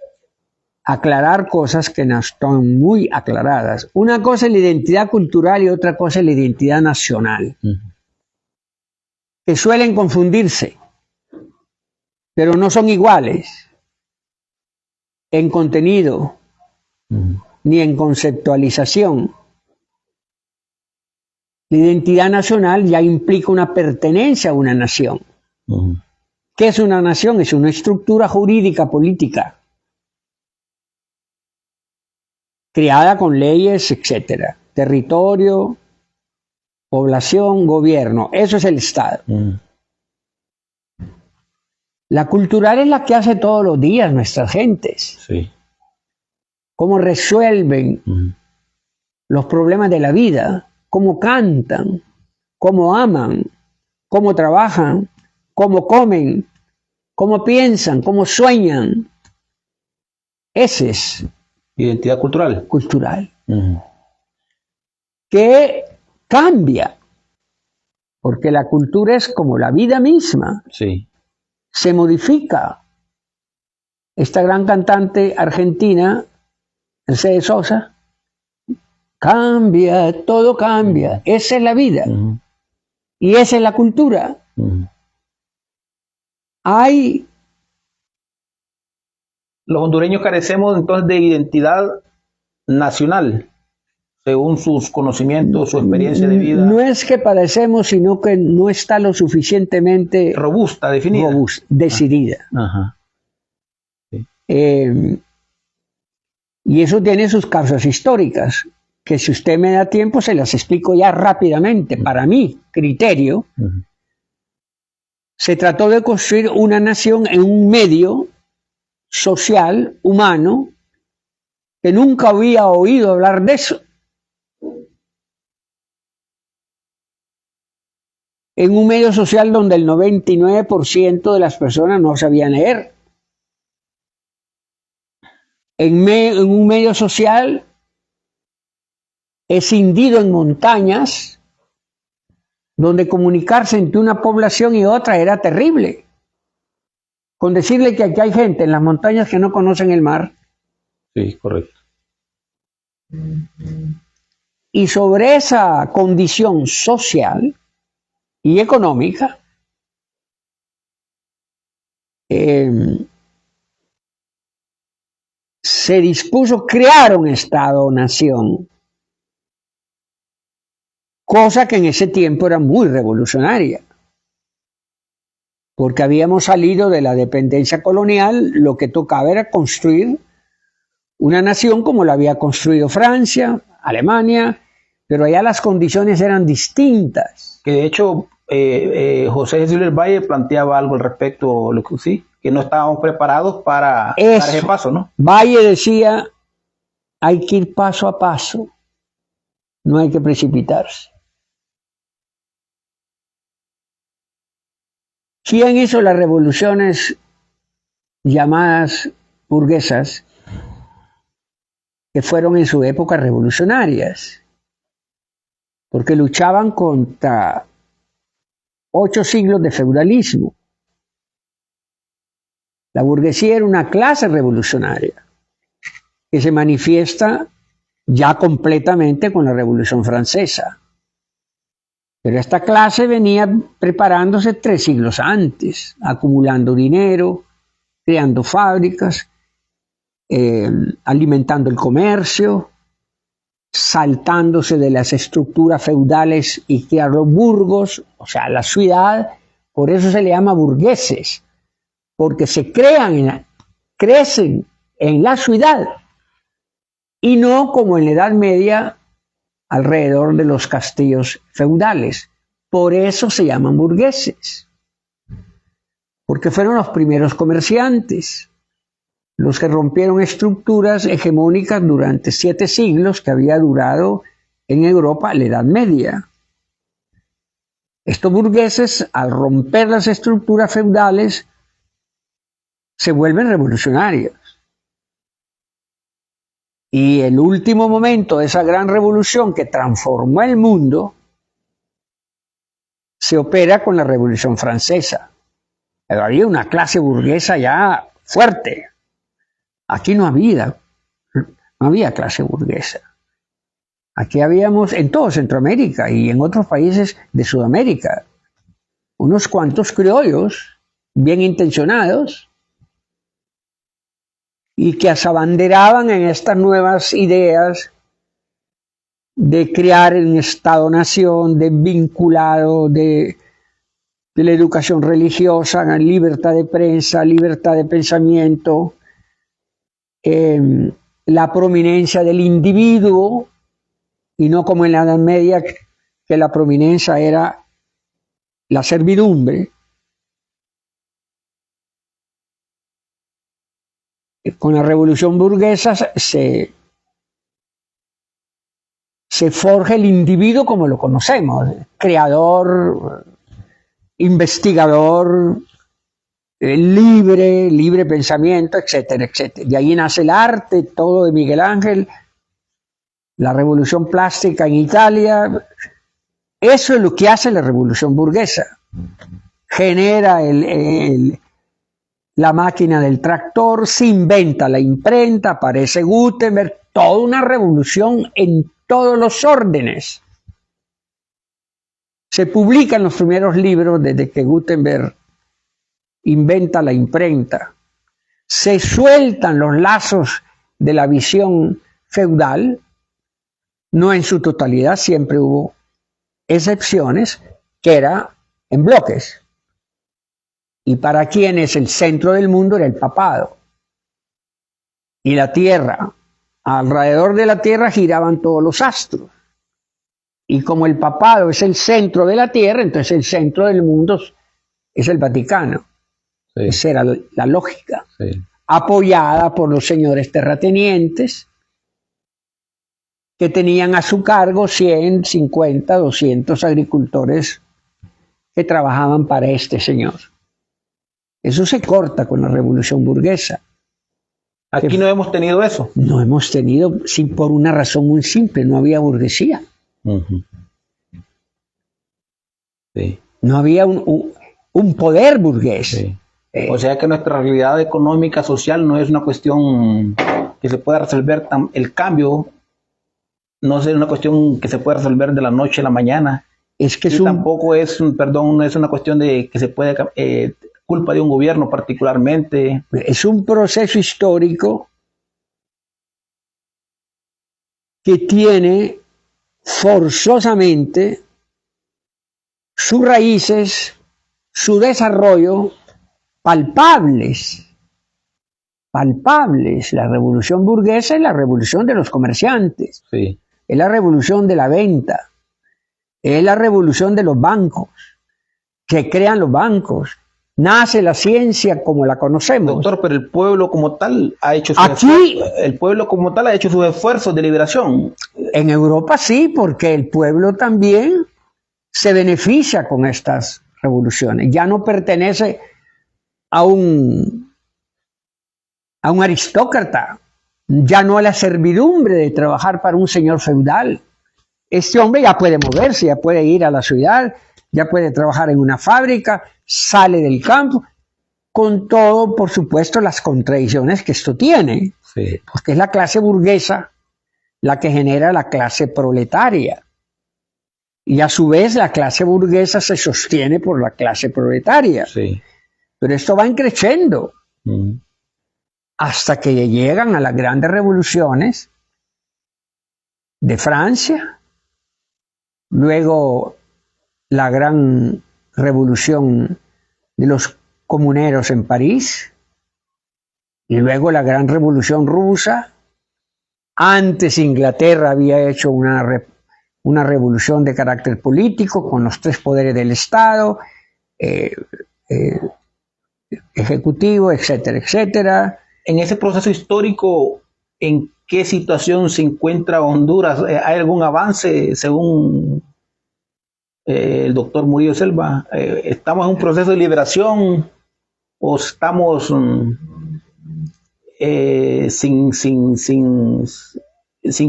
aclarar cosas que no están muy aclaradas. Una cosa es la identidad cultural y otra cosa es la identidad nacional. Que suelen confundirse, pero no son iguales en contenido ni en conceptualización. La identidad nacional ya implica una pertenencia a una nación. ¿Qué es una nación? Es una estructura jurídica política, creada con leyes, etcétera. Territorio, población, gobierno. Eso es el Estado. La cultural es la que hace todos los días nuestras gentes. Sí. Cómo resuelven los problemas de la vida, cómo cantan, cómo aman, cómo trabajan, cómo comen, cómo piensan, cómo sueñan. Ese es Identidad cultural. cultural. Que cambia, porque la cultura es como la vida misma, Sí. se modifica. Esta gran cantante argentina, Mercedes Sosa, cambia, todo cambia. Esa es la vida. Y esa es la cultura. Hay... Los hondureños carecemos entonces de identidad nacional, según sus conocimientos, su experiencia de vida. No es que padecemos, sino que no está lo suficientemente robusta, definida. Decidida. Ajá. Sí. Y eso tiene sus causas históricas, que si usted me da tiempo se las explico ya rápidamente. Para mi criterio, se trató de construir una nación en un medio social, humano, que nunca había oído hablar de eso. En un medio social donde el 99% de las personas no sabían leer. En un medio social escindido en montañas, donde comunicarse entre una población y otra era terrible. Con decirle que aquí hay gente en las montañas que no conocen el mar. Sí, correcto. Y sobre esa condición social y económica, se dispuso crear un Estado-nación, cosa que en ese tiempo era muy revolucionaria, porque habíamos salido de la dependencia colonial. Lo que tocaba era construir una nación como la había construido Francia, Alemania, pero allá las condiciones eran distintas. Que de hecho José Cecilio del Valle planteaba algo al respecto, lo que sí, que no estábamos preparados para dar ese paso, ¿no? Valle decía, hay que ir paso a paso, no hay que precipitarse. ¿Quién hizo las revoluciones llamadas burguesas, que fueron en su época revolucionarias? Porque luchaban contra 8 siglos de feudalismo. La burguesía era una clase revolucionaria que se manifiesta ya completamente con la Revolución Francesa. Pero esta clase venía preparándose 3 siglos antes, acumulando dinero, creando fábricas, alimentando el comercio, saltándose de las estructuras feudales y crear los burgos, o sea, la ciudad. Por eso se le llama burgueses, porque se crecen en la ciudad y no como en la Edad Media alrededor de los castillos feudales. Por eso se llaman burgueses, porque fueron los primeros comerciantes, los que rompieron estructuras hegemónicas durante 7 siglos que había durado en Europa la Edad Media. Estos burgueses, al romper las estructuras feudales, se vuelven revolucionarios. Y el último momento de esa gran revolución que transformó el mundo se opera con la Revolución Francesa. Pero había una clase burguesa ya fuerte. Aquí no había clase burguesa. Aquí habíamos, en todo Centroamérica y en otros países de Sudamérica, unos cuantos criollos bien intencionados y que se abanderaban en estas nuevas ideas de crear un Estado-nación, de vinculado de la educación religiosa, libertad de prensa, libertad de pensamiento, la prominencia del individuo, y no como en la Edad Media, que la prominencia era la servidumbre. Con la revolución burguesa se forja el individuo como lo conocemos, creador, investigador, libre pensamiento, etcétera, etcétera. De ahí nace el arte, todo de Miguel Ángel, la revolución plástica en Italia. Eso es lo que hace la revolución burguesa. Genera la máquina del tractor, se inventa la imprenta, aparece Gutenberg, toda una revolución en todos los órdenes. Se publican los primeros libros desde que Gutenberg inventa la imprenta. Se sueltan los lazos de la visión feudal, no en su totalidad, siempre hubo excepciones, que era en bloques. Y para quienes el centro del mundo era el papado. Y la Tierra, alrededor de la Tierra giraban todos los astros. Y como el papado es el centro de la Tierra, entonces el centro del mundo es el Vaticano. Sí. Esa era la lógica. Sí. Apoyada por los señores terratenientes, que tenían a su cargo 100, 50, 200 agricultores que trabajaban para este señor. Eso se corta con la revolución burguesa. Aquí no hemos tenido eso. No hemos tenido, sí, por una razón muy simple, no había burguesía. Sí. No había un poder burgués. Sí. O sea que nuestra realidad económica, social, no es una cuestión que se pueda resolver, el cambio no es una cuestión que se puede resolver de la noche a la mañana. Es que tampoco es, no es una cuestión de que se puede, culpa de un gobierno particularmente. Es un proceso histórico que tiene forzosamente sus raíces, su desarrollo palpables. La revolución burguesa es la revolución de los comerciantes. Sí. Es la revolución de la venta. Es la revolución de los bancos. Se crean los bancos. Nace la ciencia como la conocemos. Doctor, pero el pueblo como tal ha hecho sus esfuerzos de liberación. En Europa sí, porque el pueblo también se beneficia con estas revoluciones. Ya no pertenece a un aristócrata, ya no a la servidumbre de trabajar para un señor feudal. Este hombre ya puede moverse, ya puede ir a la ciudad, ya puede trabajar en una fábrica, sale del campo, con todo, por supuesto, las contradicciones que esto tiene, sí. Porque es la clase burguesa la que genera la clase proletaria. Y a su vez la clase burguesa se sostiene por la clase proletaria. Sí. Pero esto va creciendo hasta que llegan a las grandes revoluciones de Francia, luego la gran revolución de los comuneros en París, y luego la gran revolución rusa. Antes Inglaterra había hecho una revolución de carácter político con los tres poderes del Estado, ejecutivo, etcétera, etcétera. En ese proceso histórico, ¿en qué situación se encuentra Honduras? ¿Hay algún avance según el doctor Murillo Selva? ¿Estamos en un proceso de liberación o estamos sin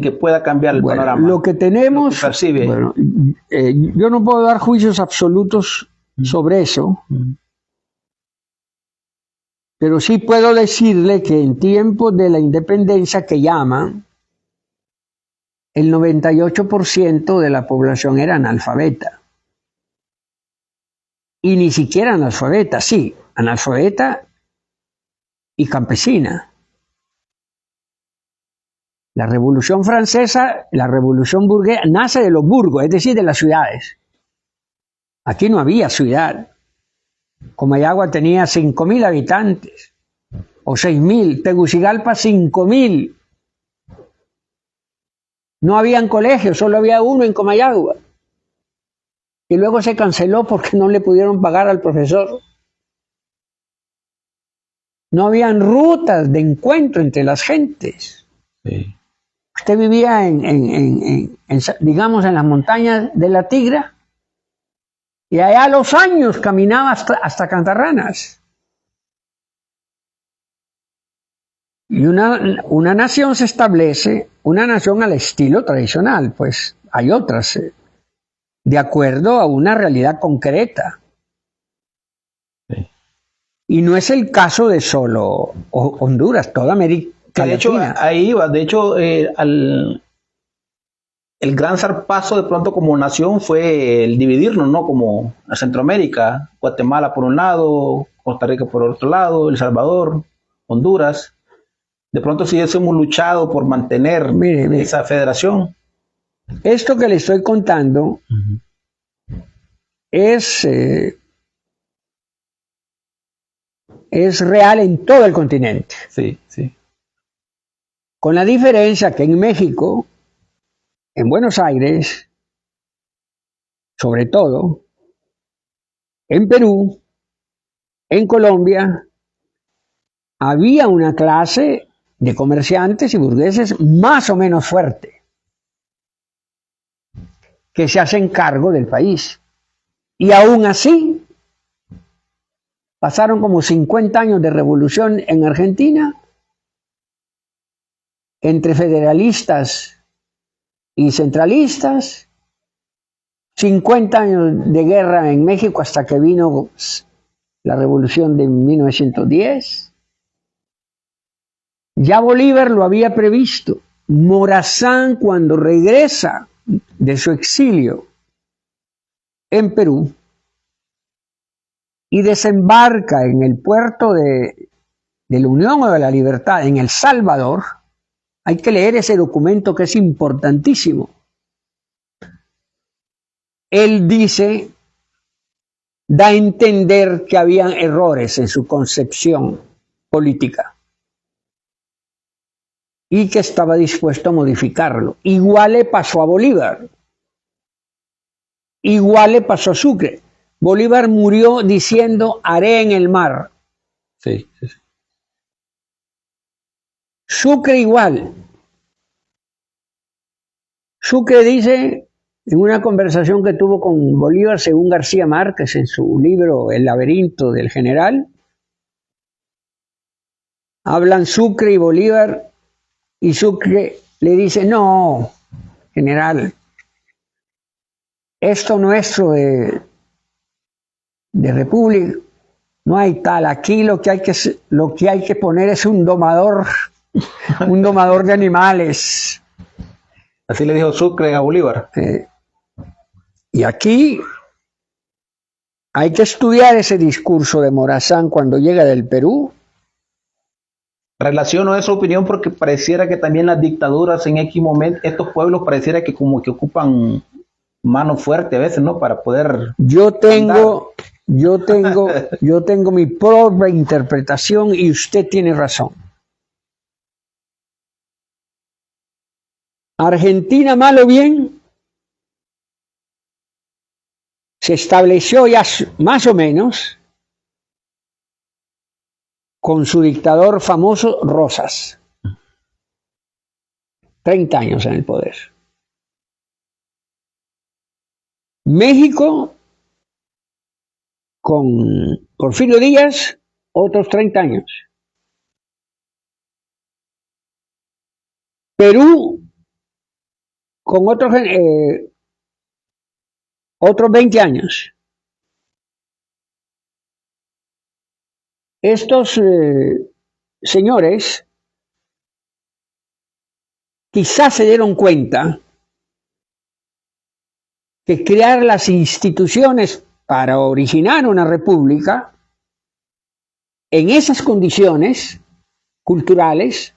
que pueda cambiar el panorama? Lo que tenemos, yo no puedo dar juicios absolutos sobre eso, pero sí puedo decirle que en tiempos de la independencia, que llaman, el 98% de la población era analfabeta. Y ni siquiera analfabeta, sí, analfabeta y campesina. La Revolución Francesa, la Revolución burguesa, nace de los burgos, es decir, de las ciudades. Aquí no había ciudad. Comayagua tenía 5.000 habitantes, o 6.000. Tegucigalpa, 5.000. No habían colegios, solo había uno en Comayagua. Y luego se canceló porque no le pudieron pagar al profesor. No habían rutas de encuentro entre las gentes. Sí. Usted vivía digamos, en las montañas de la Tigra, y allá a los años caminaba hasta Cantarranas. Y una nación se establece, una nación al estilo tradicional, pues hay otras, de acuerdo a una realidad concreta. Sí. Y no es el caso de solo Honduras, toda América Latina. De hecho, ahí iba, de hecho, el gran zarpazo de pronto como nación fue el dividirnos, ¿no? Como a Centroamérica, Guatemala por un lado, Costa Rica por otro lado, El Salvador, Honduras. De pronto sí hemos luchado por mantener esa federación. Esto que le estoy contando es real en todo el continente. Sí, sí. Con la diferencia que en México, en Buenos Aires, sobre todo, en Perú, en Colombia, había una clase de comerciantes y burgueses más o menos fuerte, que se hacen cargo del país. Y aún así, pasaron como 50 años de revolución en Argentina, entre federalistas y centralistas, 50 años de guerra en México hasta que vino la revolución de 1910. Ya Bolívar lo había previsto. Morazán, cuando regresa de su exilio en Perú y desembarca en el puerto de la Unión o de la Libertad en El Salvador, hay que leer ese documento que es importantísimo. Él dice, da a entender que habían errores en su concepción política y que estaba dispuesto a modificarlo. Igual le pasó a Bolívar. Igual le pasó a Sucre. Bolívar murió diciendo, haré en el mar. Sí, sí, sí. Sucre igual. Sucre dice, en una conversación que tuvo con Bolívar, según García Márquez en su libro El laberinto del general, hablan Sucre y Bolívar, y Sucre le dice, no, general, esto nuestro de república, no hay tal, aquí lo que hay que poner es un domador de animales. Así le dijo Sucre a Bolívar. Y aquí hay que estudiar ese discurso de Morazán cuando llega del Perú. Relaciono esa opinión porque pareciera que también las dictaduras en X momento, estos pueblos pareciera que como que ocupan mano fuerte a veces, ¿no? Para poder... Yo tengo mi propia interpretación y usted tiene razón. Argentina, mal o bien, se estableció ya más o menos con su dictador famoso Rosas. 30 años en el poder. México, con Porfirio Díaz, otros 30 años. Perú, con otros 20 años. Estos señores quizás se dieron cuenta que crear las instituciones para originar una república en esas condiciones culturales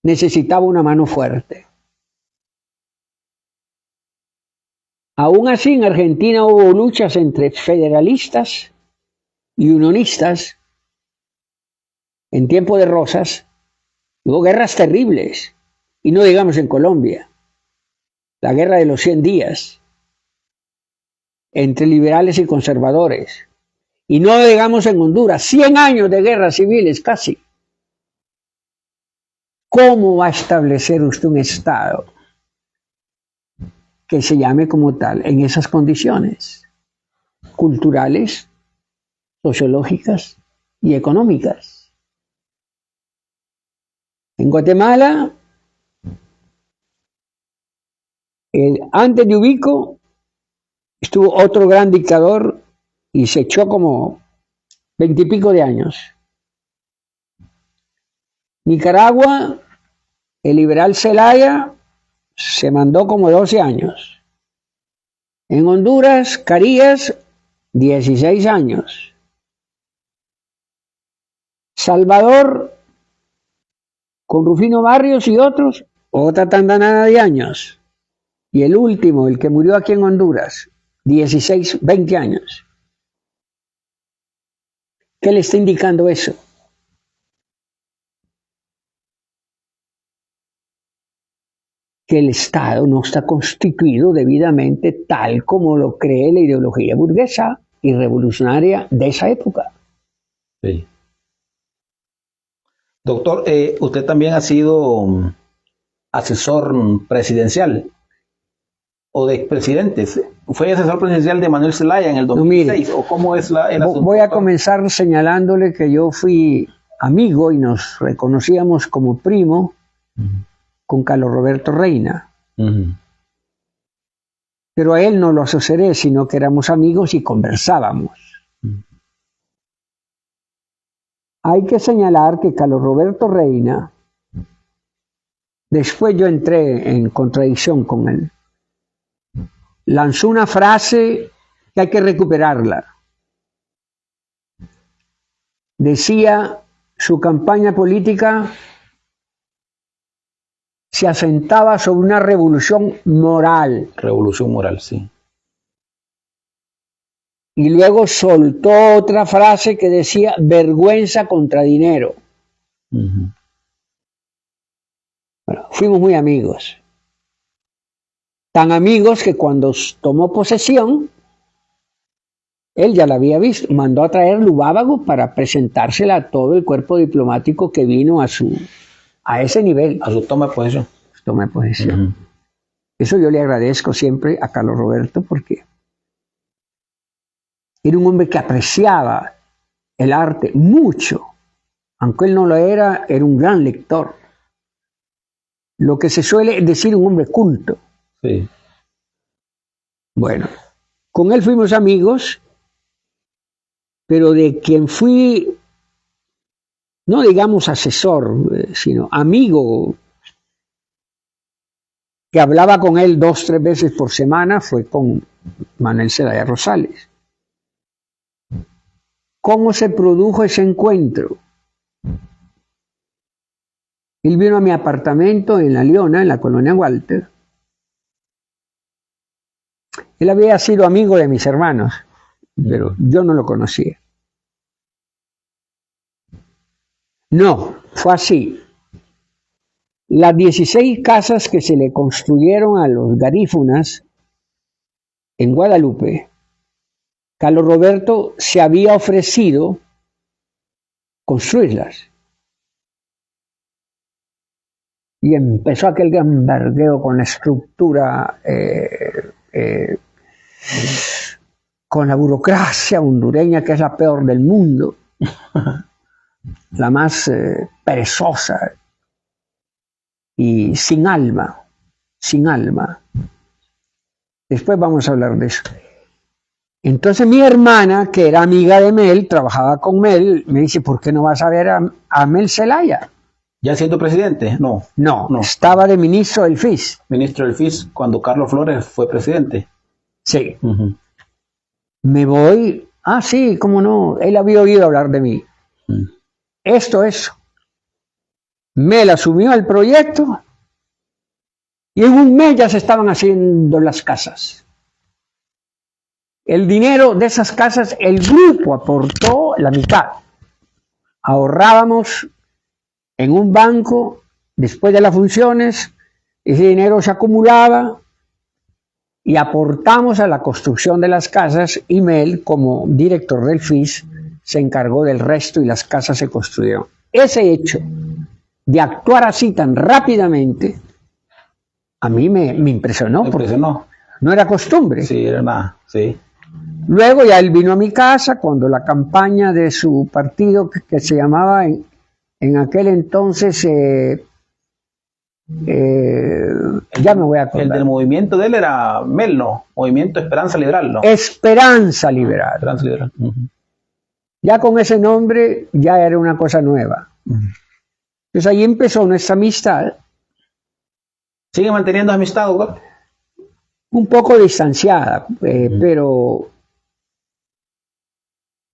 necesitaba una mano fuerte. Aún así, en Argentina hubo luchas entre federalistas y unionistas en tiempo de Rosas. Hubo guerras terribles, y no digamos en Colombia, la guerra de los 100 días, entre liberales y conservadores, y no digamos en Honduras, 100 años de guerras civiles casi. ¿Cómo va a establecer usted un Estado que se llame como tal en esas condiciones culturales, sociológicas y económicas? En Guatemala, antes de Ubico, estuvo otro gran dictador y se echó como 20 y pico de años. Nicaragua, el liberal Zelaya se mandó como 12 años. En Honduras, Carías, 16 años. Salvador, con Rufino Barrios y otros, otra tandanada de años. Y el último, el que murió aquí en Honduras, 16, 20 años. ¿Qué le está indicando eso? Que el Estado no está constituido debidamente tal como lo cree la ideología burguesa y revolucionaria de esa época. Sí. Doctor, usted también ha sido asesor presidencial o de expresidentes. ¿Fue asesor presidencial de Manuel Zelaya en el 2006? ¿O cómo es el asunto? Voy a comenzar señalándole que yo fui amigo y nos reconocíamos como primo con Carlos Roberto Reina. Pero a él no lo asocié, sino que éramos amigos y conversábamos. Hay que señalar que Carlos Roberto Reina, después yo entré en contradicción con él, lanzó una frase que hay que recuperarla. Decía, su campaña política se asentaba sobre una revolución moral. Revolución moral, sí. Y luego soltó otra frase que decía, vergüenza contra dinero. Bueno, fuimos muy amigos. Tan amigos que cuando tomó posesión, él ya la había visto, mandó a traer Lubábago para presentársela a todo el cuerpo diplomático que vino a ese nivel. A su toma de posesión. Toma de posesión. Eso yo le agradezco siempre a Carlos Roberto porque era un hombre que apreciaba el arte mucho. Aunque él no lo era un gran lector. Lo que se suele decir un hombre culto. Sí. Bueno, con él fuimos amigos, pero de quien fui, no digamos asesor, sino amigo, que hablaba con él 2 o 3 veces por semana, fue con Manuel Zelaya Rosales. ¿Cómo se produjo ese encuentro? Él vino a mi apartamento en La Leona, en la colonia Walter. Él había sido amigo de mis hermanos, pero yo no lo conocía. No, fue así. Las 16 casas que se le construyeron a los garífunas en Guadalupe, Carlos Roberto se había ofrecido construirlas. Y empezó aquel gambergueo con la estructura, con la burocracia hondureña, que es la peor del mundo, la más perezosa y sin alma. Después vamos a hablar de eso. Entonces mi hermana, que era amiga de Mel, trabajaba con Mel, me dice, ¿por qué no vas a ver a Mel Zelaya? ¿Ya siendo presidente? No, estaba de ministro del FIS. Ministro del FIS cuando Carlos Flores fue presidente. Sí. Me voy, sí, cómo no, él había oído hablar de mí. Esto es. Mel asumió el proyecto y en un mes ya se estaban haciendo las casas. El dinero de esas casas, el grupo aportó la mitad. Ahorrábamos en un banco, después de las funciones, ese dinero se acumulaba y aportamos a la construcción de las casas, y Mel, como director del FIS, se encargó del resto y las casas se construyeron. Ese hecho de actuar así tan rápidamente, a mí me impresionó, porque no era costumbre. Sí, era más, sí. Luego ya él vino a mi casa cuando la campaña de su partido, que se llamaba en aquel entonces, ya me voy a acordar. El del movimiento de él era Mel, ¿no? Movimiento Esperanza Liberal, ¿no? Esperanza Liberal. Esperanza Liberal. Ya con ese nombre ya era una cosa nueva. Entonces ahí empezó nuestra amistad. ¿Sigue manteniendo amistad, doctor? Un poco distanciada, pero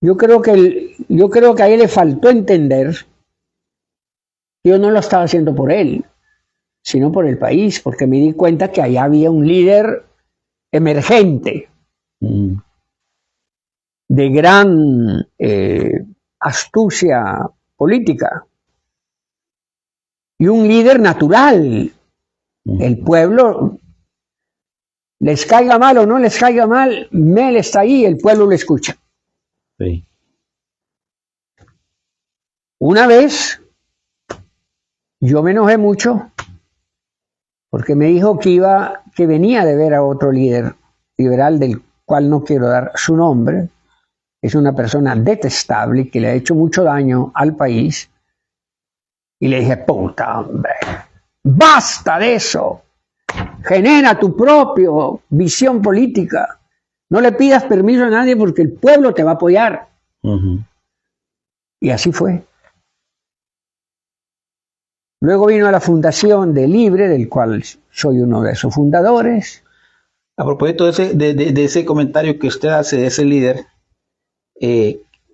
yo creo que a él le faltó entender que yo no lo estaba haciendo por él, sino por el país, porque me di cuenta que allá había un líder emergente, de gran astucia política, y un líder natural. El pueblo, les caiga mal o no les caiga mal, Mel está ahí, el pueblo lo escucha. Sí. Una vez yo me enojé mucho porque me dijo que venía de ver a otro líder liberal del cual no quiero dar su nombre. Es una persona detestable que le ha hecho mucho daño al país. Y le dije, puta, hombre, basta de eso. Genera tu propia visión política. No le pidas permiso a nadie porque el pueblo te va a apoyar. Y así fue. Luego vino a la fundación de Libre, del cual soy uno de sus fundadores. A propósito de ese comentario que usted hace de ese líder,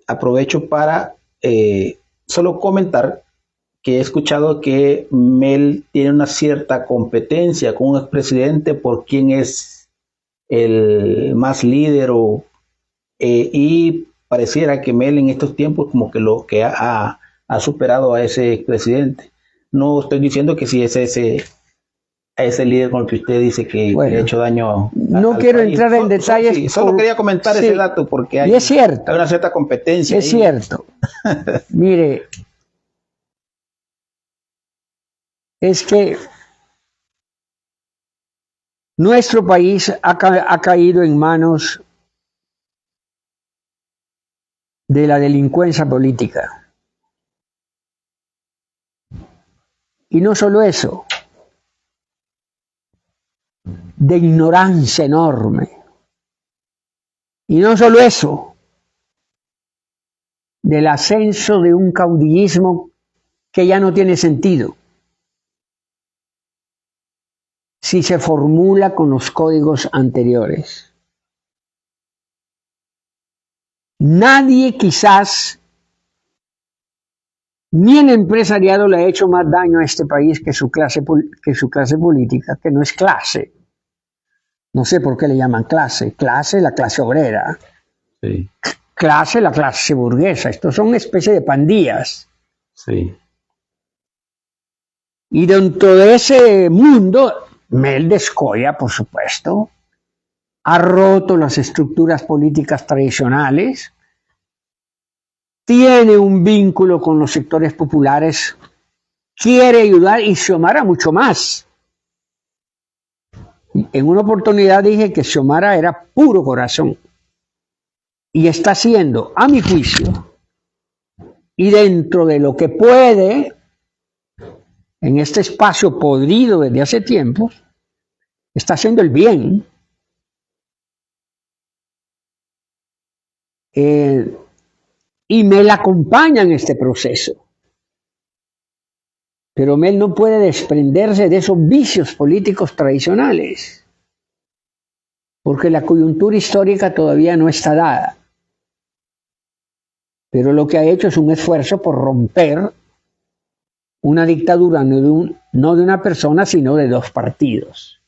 aprovecho para solo comentar que he escuchado que Mel tiene una cierta competencia con un expresidente por quién es el más líder, y pareciera que Mel en estos tiempos como que ha superado a ese expresidente. No estoy diciendo que si es ese líder con el que usted dice que le ha hecho daño. No quiero entrar en detalles. Sí, solo quería comentar ese dato porque hay, es cierto, hay una cierta competencia. Es cierto. Mire, es que nuestro país ha caído en manos de la delincuencia política. Y no solo eso, de ignorancia enorme. Y no solo eso, del ascenso de un caudillismo que ya no tiene sentido si se formula con los códigos anteriores. Nadie quizás, ni el empresariado le ha hecho más daño a este país que su clase política, que no es clase. No sé por qué le llaman clase. Clase, la clase obrera. Sí. Clase, la clase burguesa. Estos son una especie de pandillas. Sí. Y dentro de ese mundo, Mel de Escoya, por supuesto, ha roto las estructuras políticas tradicionales, tiene un vínculo con los sectores populares, quiere ayudar, y Xiomara mucho más. En una oportunidad dije que Xiomara era puro corazón y está haciendo, a mi juicio, y dentro de lo que puede, en este espacio podrido desde hace tiempo, está haciendo el bien. Y Mel acompaña en este proceso. Pero Mel no puede desprenderse de esos vicios políticos tradicionales, porque la coyuntura histórica todavía no está dada. Pero lo que ha hecho es un esfuerzo por romper una dictadura no de una persona, sino de dos partidos,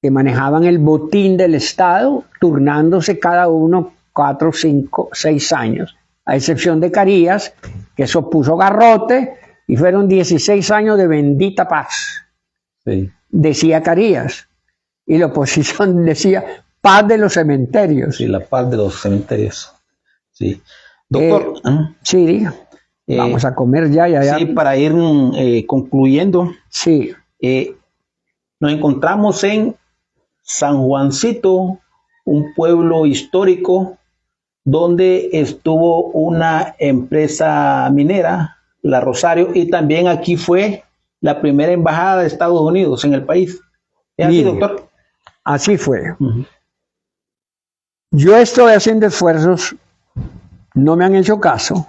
que manejaban el botín del Estado, turnándose cada uno 4, 5, 6 años, a excepción de Carías, que eso puso garrote, y fueron 16 años de bendita paz, Sí. decía Carías, y la oposición decía paz de los cementerios. Sí, la paz de los cementerios. Sí. Doctor, Sí, diga. Vamos a comer ya. Sí, para ir concluyendo, Sí. Nos encontramos en San Juancito, un pueblo histórico donde estuvo una empresa minera, la Rosario, y también aquí fue la primera embajada de Estados Unidos en el país. ¿Es así, Mire, doctor? Así fue. Yo estoy haciendo esfuerzos, no me han hecho caso,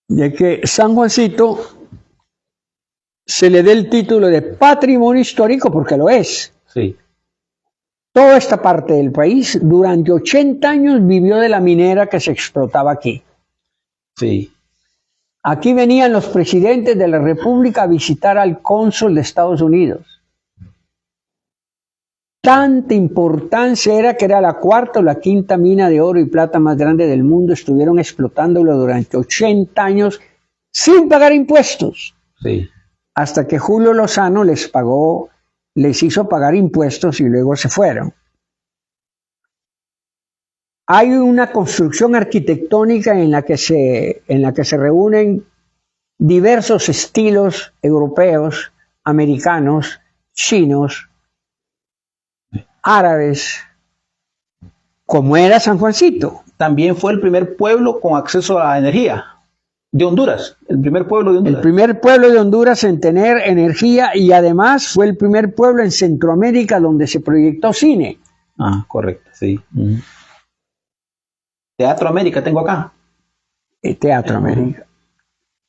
de que San Juancito se le dé el título de patrimonio histórico, porque lo es. Sí. Toda esta parte del país durante 80 años vivió de la minera que se explotaba aquí. Sí. Aquí venían los presidentes de la República a visitar al cónsul de Estados Unidos. Tanta importancia era que era la cuarta o la quinta mina de oro y plata más grande del mundo. Estuvieron explotándolo durante 80 años sin pagar impuestos. Sí. Hasta que Julio Lozano les hizo pagar impuestos y luego se fueron. Hay una construcción arquitectónica en la que se reúnen diversos estilos europeos, americanos, chinos, árabes, como era San Juancito. También fue el primer pueblo con acceso a la energía de Honduras, el primer pueblo de Honduras. El primer pueblo de Honduras en tener energía, y además fue el primer pueblo en Centroamérica donde se proyectó cine. Ah, correcto, sí. Teatro América tengo acá. El Teatro América.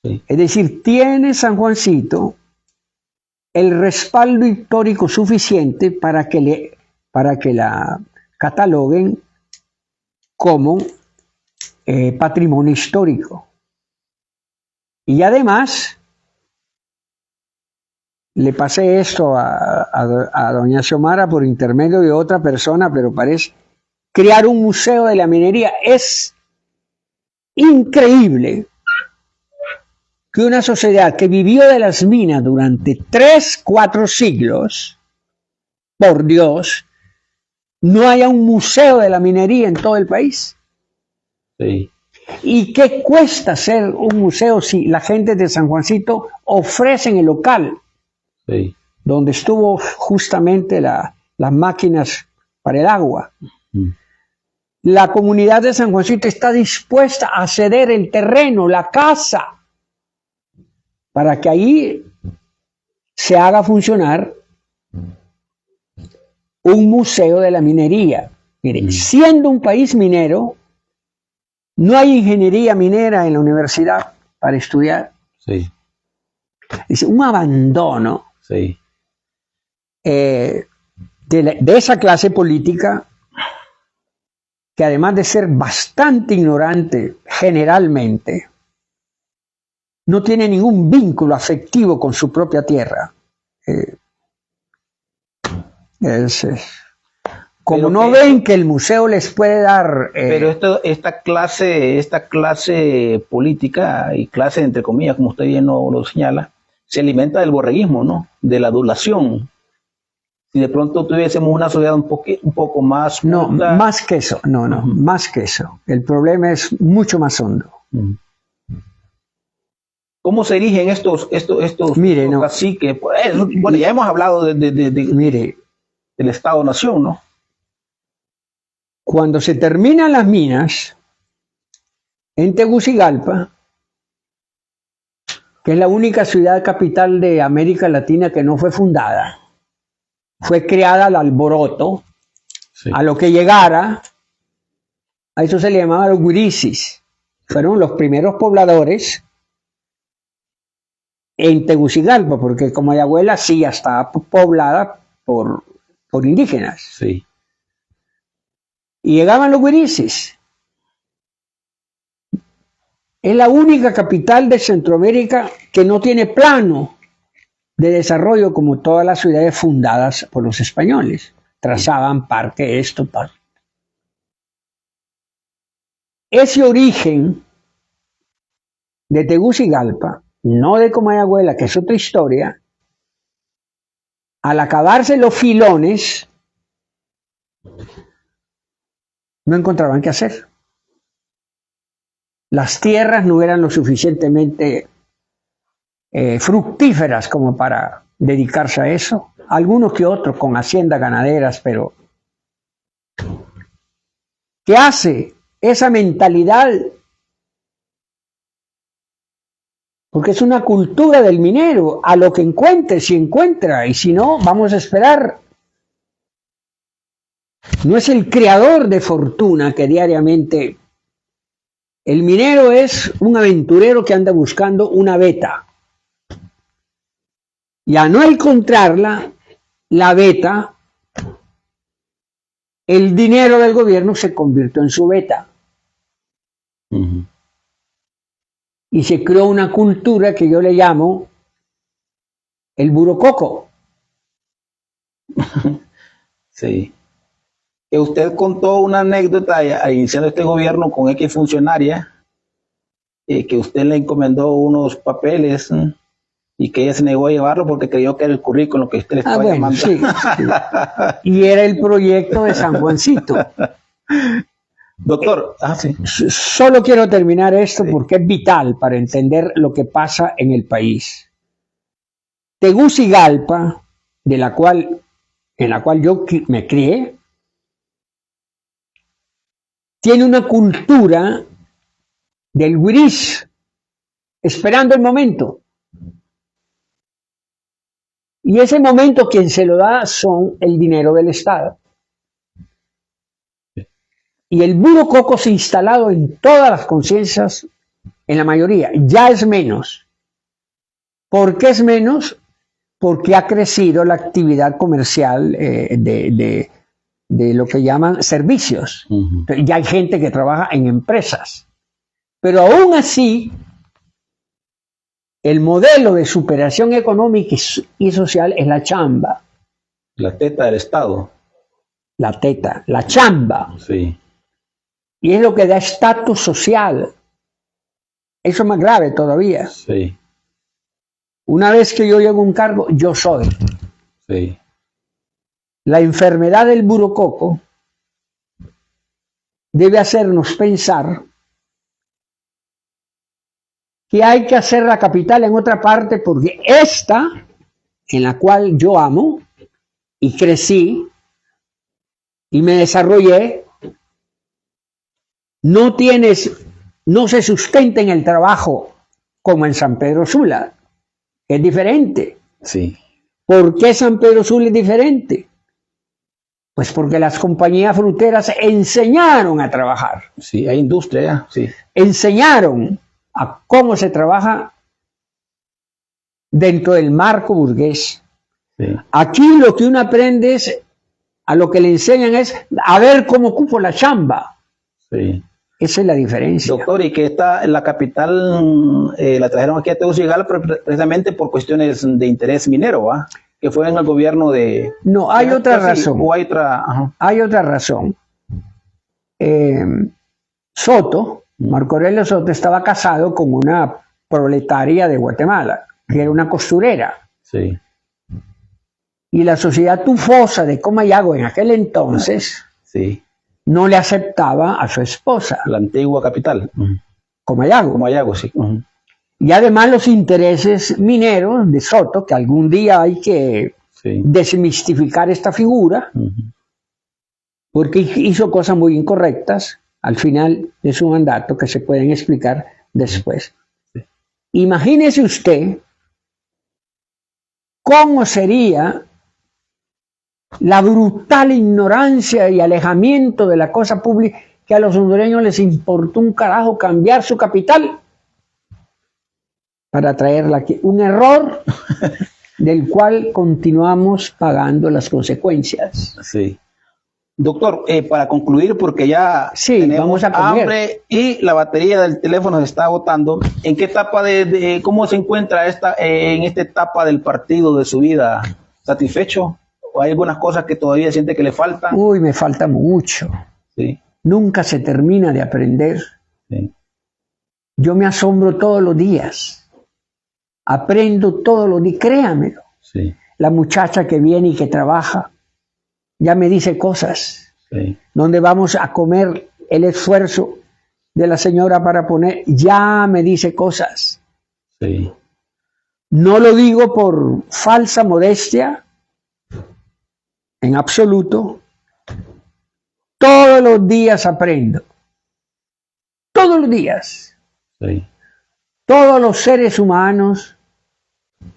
Sí. Es decir, tiene San Juancito el respaldo histórico suficiente para que la cataloguen como patrimonio histórico. Y además, le pasé esto a doña Xiomara por intermedio de otra persona, pero parece crear un museo de la minería. Es increíble que una sociedad que vivió de las minas durante 3, 4 siglos, por Dios, no haya un museo de la minería en todo el país. Sí. ¿Y qué cuesta hacer un museo si la gente de San Juancito ofrecen el local? Sí. Donde estuvo justamente las máquinas para el agua? La comunidad de San Juancito está dispuesta a ceder el terreno, la casa, para que ahí se haga funcionar un museo de la minería. Miren, siendo un país minero, no hay ingeniería minera en la universidad para estudiar. Sí. Es un abandono Sí. de esa clase política, que además de ser bastante ignorante generalmente, no tiene ningún vínculo afectivo con su propia tierra. Como no ven que el museo les puede dar... Pero esta clase política y clase entre comillas, como usted bien lo señala, se alimenta del borreguismo, ¿no? De la adulación. Si de pronto tuviésemos una sociedad un poco más... No, más que eso, más que eso. El problema es mucho más hondo. ¿Cómo se erigen estos Mire, no. caciques? Bueno, ya hemos hablado mire, del Estado-Nación, ¿no? Cuando se terminan las minas en Tegucigalpa, que es la única ciudad capital de América Latina que no fue fundada, fue creada al alboroto, sí, a lo que llegara. A eso se le llamaba los guirisis. Fueron los primeros pobladores en Tegucigalpa, porque como Ayahuela sí ya estaba poblada por indígenas. Sí. Y llegaban los guirisis. Es la única capital de Centroamérica que no tiene plano de desarrollo como todas las ciudades fundadas por los españoles. Trazaban parque, esto, parque. Ese origen de Tegucigalpa, no de Comayagüela, que es otra historia, al acabarse los filones, no encontraban qué hacer. Las tierras no eran lo suficientemente fructíferas como para dedicarse a eso. Algunos que otros con haciendas ganaderas, pero ¿qué hace esa mentalidad? Porque es una cultura del minero, a lo que encuentre, si encuentra, y si no, vamos a esperar. No es el creador de fortuna que diariamente... El minero es un aventurero que anda buscando una veta. Y a no encontrarla, la veta, el dinero del gobierno se convirtió en su veta. Y se creó una cultura que yo le llamo el burococo. Sí. Que usted contó una anécdota iniciando este gobierno con X funcionaria, que usted le encomendó unos papeles y que ella se negó a llevarlo porque creyó que era el currículum que usted le estaba llamando. Sí. Y era el proyecto de San Juancito. Doctor, sí. Solo quiero terminar esto porque es vital para entender lo que pasa en el país. Tegucigalpa, en la cual yo me crié, tiene una cultura del guiris, esperando el momento. Y ese momento quien se lo da son el dinero del Estado. Y el burococo se ha instalado en todas las conciencias, en la mayoría. Ya es menos. ¿Por qué es menos? Porque ha crecido la actividad comercial de lo que llaman servicios. Ya hay gente que trabaja en empresas. Pero aún así, el modelo de superación económica y social es la chamba. La teta del Estado. La teta, la chamba. Sí. Y es lo que da estatus social. Eso es más grave todavía. Sí. Una vez que yo llego a un cargo, yo soy. Sí. La enfermedad del burococo debe hacernos pensar que hay que hacer la capital en otra parte porque esta, en la cual yo amo y crecí y me desarrollé, no se sustenta en el trabajo como en San Pedro Sula. Es diferente. Sí. ¿Por qué San Pedro Sula es diferente? Pues porque las compañías fruteras enseñaron a trabajar. Sí, hay industria, sí. Enseñaron a cómo se trabaja dentro del marco burgués. Sí. Aquí lo que uno aprende es, a lo que le enseñan es a ver cómo ocupo la chamba. Sí. Esa es la diferencia. Doctor, y que la capital la trajeron aquí a Tegucigalpa precisamente por cuestiones de interés minero, ¿va? Que fue en el gobierno de... No, hay otra razón. O hay otra... Ajá. Hay otra razón. Soto, Marco Aurelio Soto, estaba casado con una proletaria de Guatemala, que era una costurera. Sí. Y la sociedad tufosa de Comayagua en aquel entonces... Sí. No le aceptaba a su esposa. La antigua capital. Comayagua. Comayagua, sí. Y además los intereses mineros de Soto, que algún día hay que desmistificar esta figura, porque hizo cosas muy incorrectas al final de su mandato que se pueden explicar después. Sí. Imagínese usted cómo sería la brutal ignorancia y alejamiento de la cosa pública, que a los hondureños les importó un carajo cambiar su capital para traerla aquí. Un error del cual continuamos pagando las consecuencias. Sí. Doctor, para concluir, porque ya sí, tenemos vamos a comer. hambre y la batería del teléfono se está agotando, ¿en qué etapa cómo se encuentra en esta etapa del partido de su vida? ¿Satisfecho? ¿O hay algunas cosas que todavía siente que le faltan? Uy, me falta mucho. Sí. Nunca se termina de aprender. Sí. Yo me asombro todos los días. Aprendo todos los días, créamelo. Sí. La muchacha que viene y que trabaja ya me dice cosas. Sí. ¿Dónde vamos a comer? El esfuerzo de la señora para poner, ya me dice cosas. Sí. No lo digo por falsa modestia, en absoluto. Todos los días aprendo. Todos los días. Sí. Todos los seres humanos,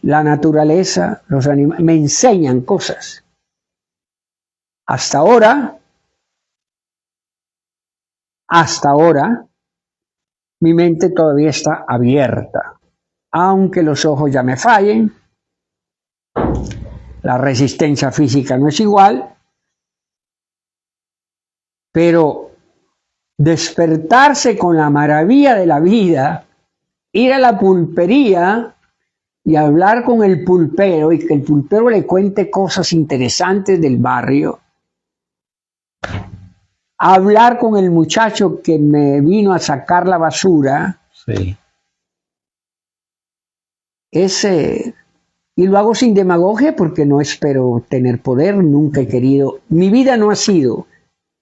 la naturaleza, los animales, me enseñan cosas. Hasta ahora, mi mente todavía está abierta. Aunque los ojos ya me fallen, la resistencia física no es igual, pero despertarse con la maravilla de la vida, ir a la pulpería y hablar con el pulpero y que el pulpero le cuente cosas interesantes del barrio, hablar con el muchacho que me vino a sacar la basura, Sí. Y lo hago sin demagogia porque no espero tener poder, nunca he querido. Mi vida no ha sido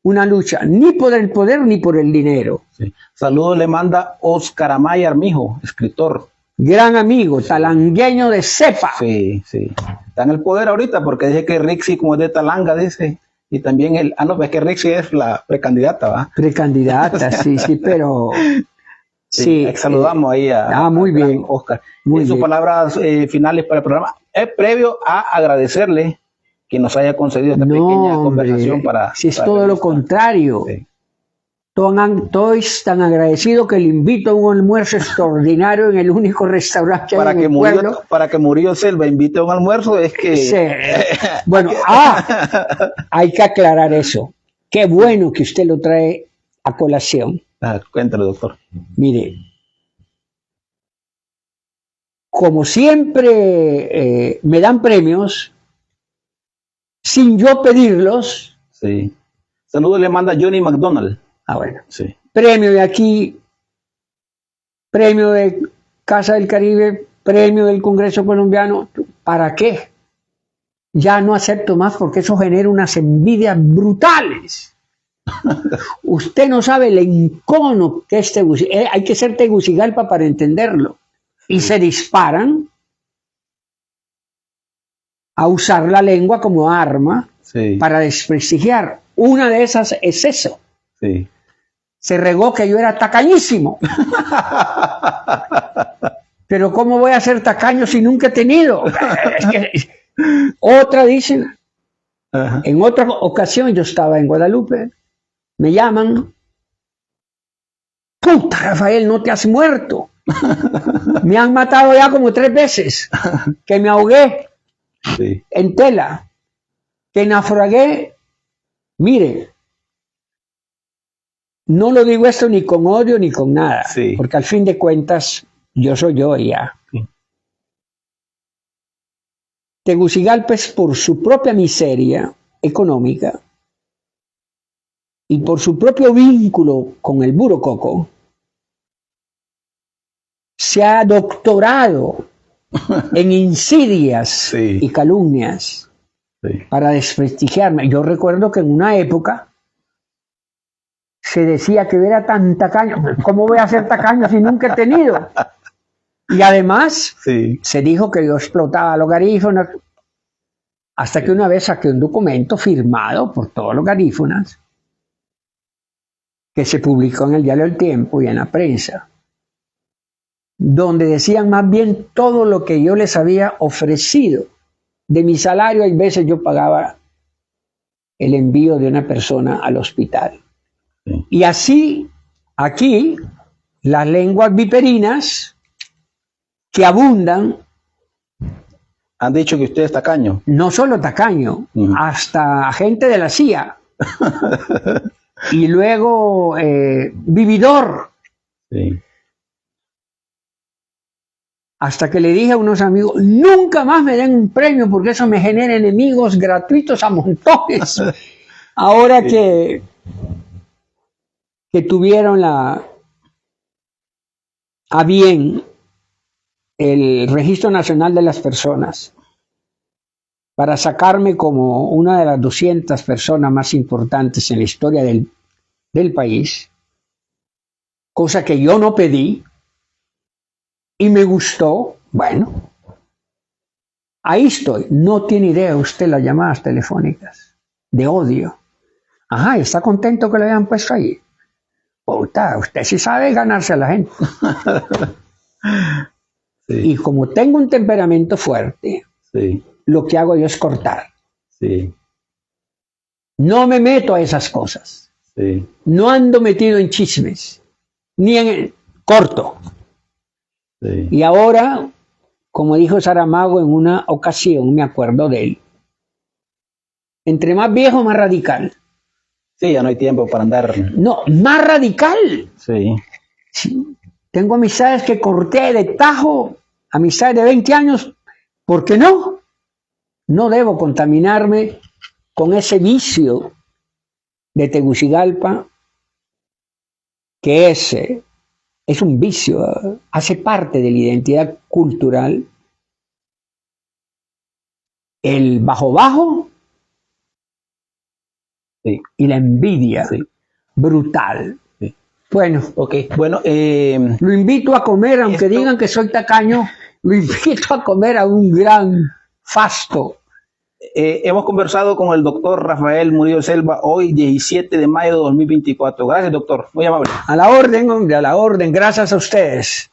una lucha ni por el poder ni por el dinero. Sí. Saludos le manda Oscar Amaya Armijo, escritor. Gran amigo, talangueño de cepa. Sí, sí. Está en el poder ahorita porque dice que Rixi, como es de Talanga, dice. Y también no, es que Rixi es la precandidata, ¿va? Precandidata, sí, pero... Sí, saludamos ahí muy bien, Oscar. Muy sus bien. palabras finales para el programa. Es previo a agradecerle que nos haya concedido esta pequeña conversación para... Si es todo lo contrario. Sí. Estoy tan agradecido que le invito a un almuerzo extraordinario en el único restaurante que hay en el pueblo. Para que Murillo Selva invite a un almuerzo es que... Sí. Bueno, hay que aclarar eso. Qué bueno que usted lo trae a colación. Cuéntale, doctor. Mire, como siempre me dan premios, sin yo pedirlos. Sí. Saludos le manda Johnny McDonald. Bueno. Sí. Premio de aquí, premio de Casa del Caribe, premio del Congreso Colombiano. ¿Para qué? Ya no acepto más porque eso genera unas envidias brutales. Usted no sabe el encono que es Tegucigalpa. Hay que ser Tegucigalpa para entenderlo. Y se disparan a usar la lengua como arma para desprestigiar. Una de esas es eso. Sí. Se regó que yo era tacañísimo. Pero ¿cómo voy a ser tacaño si nunca he tenido? Otra dicen, en otra ocasión yo estaba en Guadalupe, me llaman, puta Rafael, no te has muerto. Me han matado ya como 3 veces, que me ahogué en tela, que naufragué. Mire, no lo digo esto ni con odio ni con nada, porque al fin de cuentas yo soy yo ya. Tegucigalpa es por su propia miseria económica y por su propio vínculo con el Buro Coco, se ha doctorado en insidias y calumnias para desprestigiarme. Yo recuerdo que en una época se decía que era tan tacaño. ¿Cómo voy a ser tacaño si nunca he tenido? Y además se dijo que yo explotaba los garífunas, hasta que una vez saqué un documento firmado por todos los garífunas que se publicó en el diario El Tiempo y en la prensa, donde decían más bien todo lo que yo les había ofrecido. De mi salario, hay veces yo pagaba el envío de una persona al hospital. Y así, aquí, las lenguas viperinas que abundan. Han dicho que usted es tacaño. No solo tacaño, hasta agente de la CIA. Y luego vividor. Sí. Hasta que le dije a unos amigos, nunca más me den un premio porque eso me genera enemigos gratuitos a montones. Ahora que tuvieron a bien el Registro Nacional de las Personas para sacarme como una de las 200 personas más importantes en la historia del país, cosa que yo no pedí, y me gustó, bueno, ahí estoy. No tiene idea usted las llamadas telefónicas de odio. Ajá, ¿está contento que lo hayan puesto ahí? Puta, usted sí sabe ganarse a la gente. Sí. Y como tengo un temperamento fuerte, Sí. lo que hago yo es cortar. Sí. No me meto a esas cosas. Sí. No ando metido en chismes, ni en corto. Sí. Y ahora, como dijo Saramago en una ocasión, me acuerdo de él, entre más viejo, más radical. Sí, ya no hay tiempo para andar. No, más radical. Sí. Sí. Tengo amistades que corté de tajo, amistades de 20 años, ¿por qué no? No debo contaminarme con ese vicio de Tegucigalpa, que es un vicio, hace parte de la identidad cultural. El bajo Sí. y la envidia Sí. brutal. Sí. Bueno, Ok, bueno, lo invito a comer, aunque digan que soy tacaño, lo invito a comer a un gran fasto. hemos conversado con el doctor Rafael Murillo Selva hoy, 17 de mayo de 2024. Gracias, doctor. Muy amable. A la orden, hombre, a la orden. Gracias a ustedes.